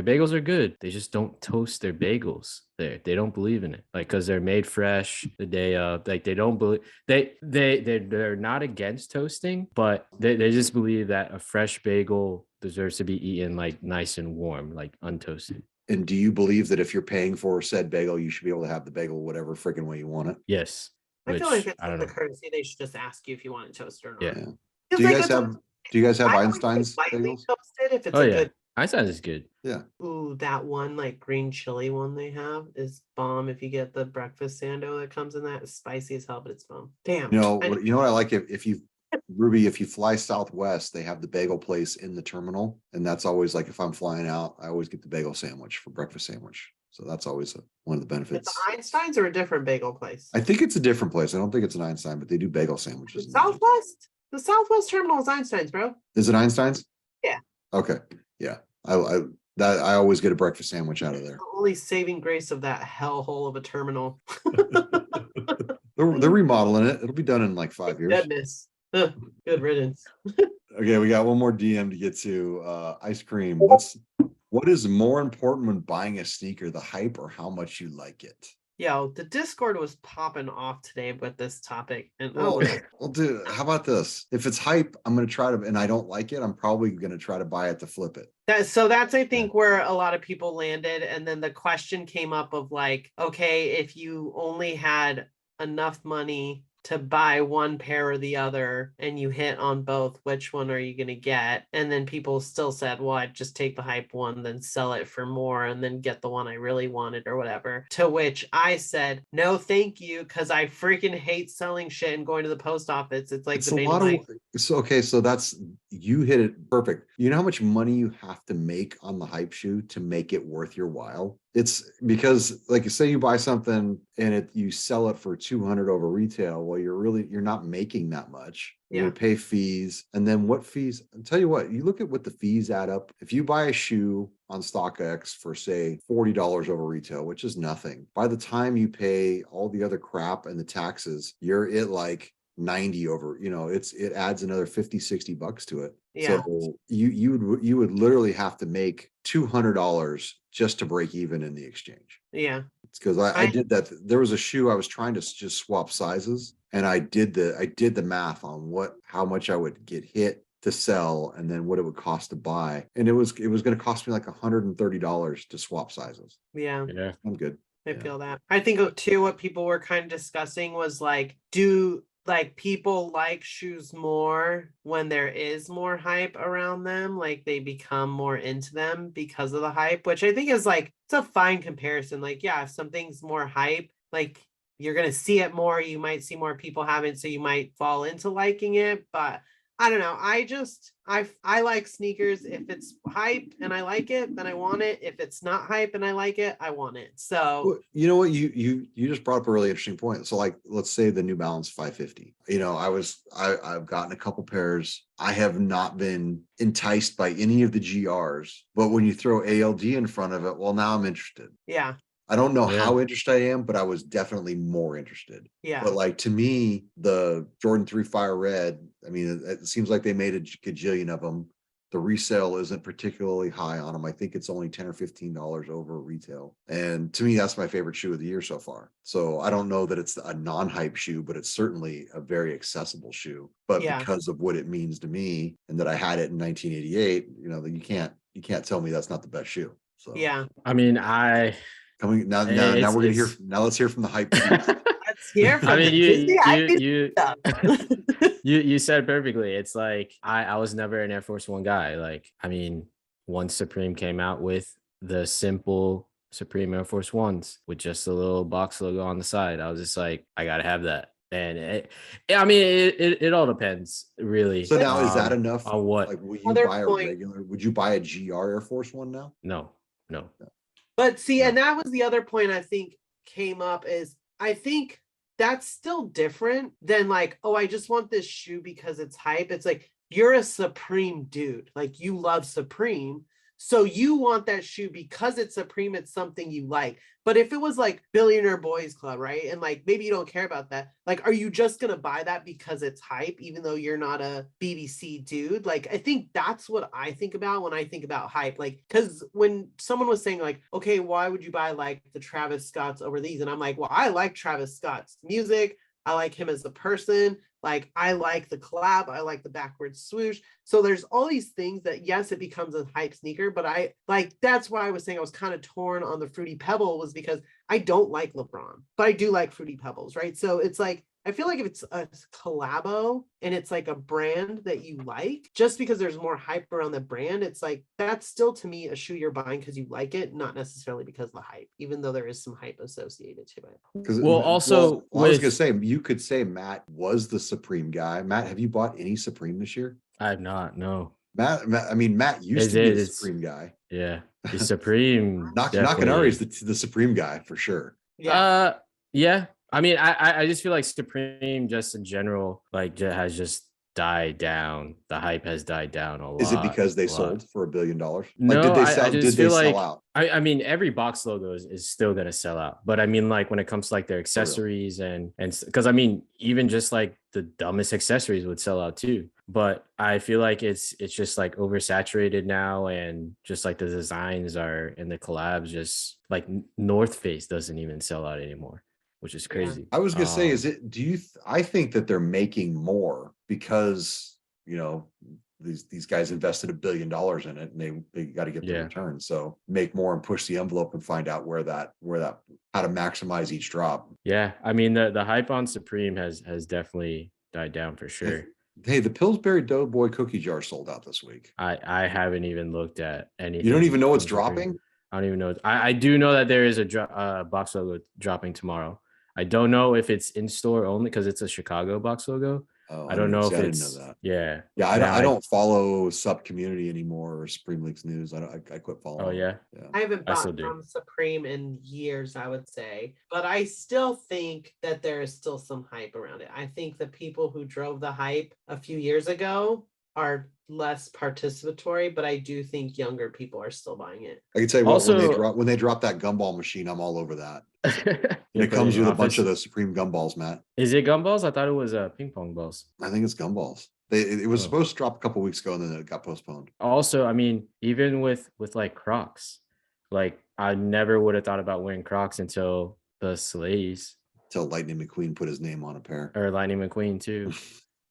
[SPEAKER 2] bagels are good. They just don't toast their bagels there. They don't believe in it, like, because they're made fresh the day of. Like, they don't believe they're not against toasting, but they just believe that a fresh bagel deserves to be eaten like nice and warm, like untoasted.
[SPEAKER 1] And do you believe that if you're paying for said bagel, you should be able to have the bagel whatever freaking way you want it?
[SPEAKER 2] Yes.
[SPEAKER 3] I feel
[SPEAKER 2] Which,
[SPEAKER 3] like it's
[SPEAKER 2] I don't
[SPEAKER 3] the
[SPEAKER 2] know.
[SPEAKER 3] courtcy. They should just ask you if you want it toasted or not.
[SPEAKER 2] Yeah.
[SPEAKER 1] Yeah.
[SPEAKER 3] Feels
[SPEAKER 1] Do you
[SPEAKER 3] like
[SPEAKER 1] guys
[SPEAKER 3] it's a-
[SPEAKER 1] have? Do you guys have
[SPEAKER 3] I like it
[SPEAKER 1] Einstein's
[SPEAKER 3] lightly
[SPEAKER 1] bagels?
[SPEAKER 3] toasted if it's
[SPEAKER 2] Oh
[SPEAKER 3] a
[SPEAKER 2] yeah,
[SPEAKER 3] good.
[SPEAKER 2] Einstein's is good.
[SPEAKER 3] Ooh, that one like green chili one they have is bomb. If you get the breakfast sando that comes in that, it's spicy as hell, but it's bomb. Damn.
[SPEAKER 1] You know,
[SPEAKER 3] I-
[SPEAKER 1] what I like if you Ruby, if you fly Southwest, they have the bagel place in the terminal, and that's always like if I'm flying out, I always get the bagel sandwich for breakfast sandwich. So that's always one of the benefits.
[SPEAKER 3] It's Einstein's or a different bagel place.
[SPEAKER 1] I think it's a different place. I don't think it's an Einstein, but they do bagel sandwiches. in there.
[SPEAKER 3] Southwest. The Southwest terminal is Einstein's, bro.
[SPEAKER 1] Is it Einstein's?
[SPEAKER 3] Yeah.
[SPEAKER 1] Okay. Yeah. I always get a breakfast sandwich out of there.
[SPEAKER 3] The only saving grace of that hellhole of a terminal.
[SPEAKER 1] They're remodeling it. It'll be done in like 5 years.
[SPEAKER 3] Goodness. Ugh, good riddance.
[SPEAKER 1] Okay, we got one more DM to get to. Ice cream. What is more important when buying a sneaker, the hype or how much you like it?
[SPEAKER 3] Yo, the Discord was popping off today with this topic, and
[SPEAKER 1] Well, dude, how about this? If it's hype, I'm gonna try to, and I don't like it, I'm probably gonna try to buy it to flip it.
[SPEAKER 3] that's I think where a lot of people landed, and then the question came up of like, okay, if you only had enough money to buy one pair or the other and you hit on both, which one are you going to get? And then people still said, well, I'd just take the hype one, then sell it for more and then get the one I really wanted or whatever. To which I said, no, thank you, because I freaking hate selling shit and going to the post office. It's like
[SPEAKER 1] It's a lot of, so that's, you hit it perfect. You know how much money you have to make on the hype shoe to make it worth your while? It's because, like, say you buy something and you sell it for 200 over retail. Well, you're not making that much. You're gonna pay fees, and then what fees? I'll tell you what. You look at what the fees add up. If you buy a shoe on StockX for say $40 over retail, which is nothing, by the time you pay all the other crap and the taxes, you're at like 90 over, it adds another 50-60 bucks to it.
[SPEAKER 3] Yeah.
[SPEAKER 1] So you would literally have to make $200 just to break even in the exchange.
[SPEAKER 3] Yeah.
[SPEAKER 1] It's because I did that. There was a shoe I was trying to just swap sizes, and I did the math on how much I would get hit to sell and then what it would cost to buy, and it was going to cost me like $130 to swap sizes.
[SPEAKER 3] Yeah.
[SPEAKER 1] I'm good.
[SPEAKER 3] I feel that. I think too what people were kind of discussing was like, do like people like shoes more when there is more hype around them, like they become more into them because of the hype, which I think is like, it's a fine comparison. Like, yeah, if something's more hype, like you're gonna see it more, you might see more people have it, so you might fall into liking it. But I don't know. I like sneakers. If it's hype and I like it, then I want it. If it's not hype and I like it, I want it. So
[SPEAKER 1] well, you know what, you just brought up a really interesting point. So like, let's say the New Balance 550. I've gotten a couple pairs. I have not been enticed by any of the GRs, but when you throw ALD in front of it, well, now I'm interested.
[SPEAKER 3] yeah.
[SPEAKER 1] I don't know how interested I am, but I was definitely more interested.
[SPEAKER 3] Yeah.
[SPEAKER 1] But like, to me, the Jordan 3 Fire Red, I mean, it seems like they made a gajillion of them. The resale isn't particularly high on them. I think it's only $10 or $15 over retail. And to me, that's my favorite shoe of the year so far. So I don't know that it's a non-hype shoe, but it's certainly a very accessible shoe. But because of what it means to me and that I had it in 1988, you can't tell me that's not the best shoe. So
[SPEAKER 3] yeah.
[SPEAKER 2] I mean,
[SPEAKER 1] coming now we're gonna hear. Now let's hear from the hype.
[SPEAKER 3] Let's hear from
[SPEAKER 2] I mean,
[SPEAKER 3] you
[SPEAKER 2] you said perfectly. It's like I was never an Air Force One guy. Like, I mean, once Supreme came out with the simple Supreme Air Force Ones with just a little box logo on the side, I was just like, I gotta have that. And it all depends, really.
[SPEAKER 1] So now, is that enough?
[SPEAKER 2] On what?
[SPEAKER 1] Like, will you buy a regular? Would you buy a GR Air Force One now?
[SPEAKER 2] No.
[SPEAKER 3] But see, and that was the other point I think came up is I think that's still different than like, oh, I just want this shoe because it's hype. It's like, you're a Supreme dude. Like, you love Supreme. So you want that shoe because it's Supreme, it's something you like. But if it was like Billionaire Boys Club, right? And like, maybe you don't care about that. Like, are you just going to buy that because it's hype, even though you're not a BBC dude? Like, I think that's what I think about when I think about hype. Like, because when someone was saying like, okay, why would you buy like the Travis Scotts over these? And I'm like, well, I like Travis Scott's music. I like him as a person. Like, I like the collab. I like the backwards swoosh. So there's all these things that, yes, it becomes a hype sneaker, but I like, that's why I was saying I was kind of torn on the Fruity Pebble, was because I don't like LeBron, but I do like Fruity Pebbles, right? So it's like, I feel like if it's a collabo and it's like a brand that you like, just because there's more hype around the brand, it's like, that's still to me a shoe you're buying because you like it, not necessarily because of the hype, even though there is some hype associated to it.
[SPEAKER 2] Well, also,
[SPEAKER 1] I was gonna say, you could say Matt was the Supreme guy. Matt, have you bought any Supreme this year?
[SPEAKER 2] I have not. No.
[SPEAKER 1] Matt used to be the Supreme guy.
[SPEAKER 2] Yeah, the Supreme.
[SPEAKER 1] Nakanari is the Supreme guy for sure.
[SPEAKER 3] Yeah.
[SPEAKER 2] Yeah. I mean, I just feel like Supreme just in general, like, has just died down. The hype has died down a lot.
[SPEAKER 1] Is it because they sold for $1 billion? Like,
[SPEAKER 2] no,
[SPEAKER 1] did they sell?
[SPEAKER 2] Did they
[SPEAKER 1] sell out?
[SPEAKER 2] I mean, every box logo is still gonna sell out. But I mean, like, when it comes to like their accessories and because I mean, even just like the dumbest accessories would sell out too. but I feel like it's just like oversaturated now, and just like the designs are and the collabs, just like North Face doesn't even sell out anymore, which is
[SPEAKER 3] Yeah.
[SPEAKER 2] crazy.
[SPEAKER 1] I was gonna say, is
[SPEAKER 2] Um,
[SPEAKER 1] it? I think that they're making more because these guys invested $1 billion in it, and they got to get the
[SPEAKER 2] Yeah.
[SPEAKER 1] return. So make more and push the envelope and find out where that how to maximize each drop.
[SPEAKER 2] Yeah, I mean the hype on Supreme has definitely died down for sure.
[SPEAKER 1] Hey, the Pillsbury Doughboy cookie jar sold out this week.
[SPEAKER 2] I haven't even looked at anything.
[SPEAKER 1] You don't even know what's
[SPEAKER 2] from Supreme.
[SPEAKER 1] dropping?
[SPEAKER 2] I don't even know. I do know that there is a box logo dropping tomorrow. I don't know if it's in store only because it's a Chicago box logo.
[SPEAKER 1] Oh,
[SPEAKER 2] I don't know if
[SPEAKER 1] I didn't
[SPEAKER 2] it's
[SPEAKER 1] know that.
[SPEAKER 2] yeah.
[SPEAKER 1] Yeah,
[SPEAKER 2] Man,
[SPEAKER 1] I don't follow Sub Community anymore or Supreme Leagues News. I quit following.
[SPEAKER 2] Oh yeah.
[SPEAKER 1] Yeah.
[SPEAKER 3] I haven't
[SPEAKER 2] I still
[SPEAKER 3] bought
[SPEAKER 2] do.
[SPEAKER 3] from Supreme in years, I would say, but I still think that there is still some hype around it. I think the people who drove the hype a few years ago are less participatory, but I do think younger people are still buying it.
[SPEAKER 1] I can tell you what,
[SPEAKER 2] Also-
[SPEAKER 1] when they drop that gumball machine, I'm all over that.
[SPEAKER 2] Yeah,
[SPEAKER 1] And it
[SPEAKER 2] put
[SPEAKER 1] comes
[SPEAKER 2] in
[SPEAKER 1] with
[SPEAKER 2] your
[SPEAKER 1] a bunch of
[SPEAKER 2] office.
[SPEAKER 1] the Supreme gumballs, Matt.
[SPEAKER 2] Is it gumballs? I thought it was ping pong balls.
[SPEAKER 1] I think it's gumballs. It was
[SPEAKER 2] Oh.
[SPEAKER 1] supposed to drop a couple weeks ago, and then it got postponed.
[SPEAKER 2] Also, I mean, even with like Crocs, like I never would have thought about wearing Crocs until the Slays
[SPEAKER 1] Until Lightning McQueen put his name on a pair.
[SPEAKER 2] or Lightning McQueen too.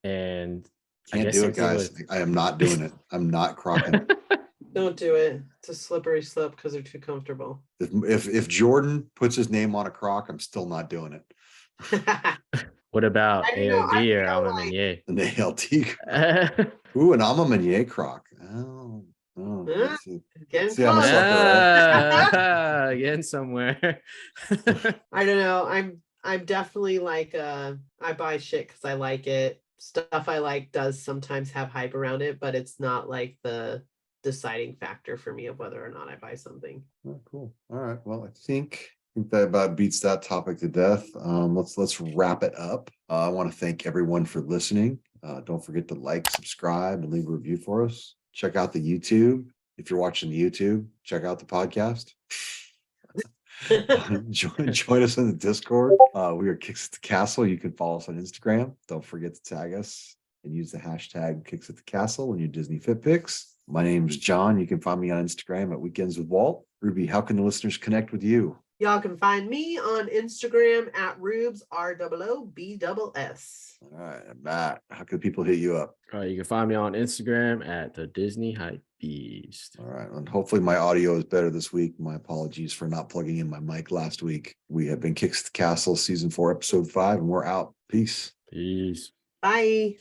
[SPEAKER 2] And I
[SPEAKER 1] Can't
[SPEAKER 2] guess
[SPEAKER 1] do
[SPEAKER 2] same
[SPEAKER 1] it,
[SPEAKER 2] thing
[SPEAKER 1] guys.
[SPEAKER 2] with
[SPEAKER 1] I am not doing it. I'm not crocking.
[SPEAKER 3] Don't do it. It's a slippery slope because they're too comfortable.
[SPEAKER 1] If Jordan puts his name on a Croc, I'm still not doing it.
[SPEAKER 2] What about
[SPEAKER 3] I don't know, I
[SPEAKER 2] AOD or
[SPEAKER 3] feel
[SPEAKER 2] Alma
[SPEAKER 3] like-
[SPEAKER 2] Meunier?
[SPEAKER 1] An ALT. Ooh, an Alma Meunier Croc. Oh, let's see.
[SPEAKER 3] Getting
[SPEAKER 1] See, I'm a
[SPEAKER 3] close.
[SPEAKER 1] sucker,
[SPEAKER 2] Yeah, again somewhere.
[SPEAKER 3] I don't know. I'm definitely like I buy shit because I like it. Stuff I like does sometimes have hype around it, but it's not like the deciding factor for me of whether or not I buy something.
[SPEAKER 1] Oh, cool. All right. Well, I think that about beats that topic to death. Let's wrap it up. I want to thank everyone for listening. Don't forget to like, subscribe, and leave a review for us. Check out the YouTube. If you're watching the YouTube, check out the podcast. Join us in the Discord. We are Kicks at the Castle. You can follow us on Instagram. Don't forget to tag us and use the hashtag Kicks at the Castle when you Disney Fit Picks. My name's John. You can find me on Instagram at Weekends with Walt. Ruby, how can the listeners connect with you?
[SPEAKER 3] Y'all can find me on Instagram at Rubes ROOBS.
[SPEAKER 1] All right, Matt, how can people hit you up?
[SPEAKER 2] You can find me on Instagram at the Disney Hype Beast.
[SPEAKER 1] All right, and hopefully my audio is better this week. My apologies for not plugging in my mic last week. We have been Kicks at the Castle, Season 4, Episode 5, and we're out. Peace.
[SPEAKER 2] Peace.
[SPEAKER 3] Bye.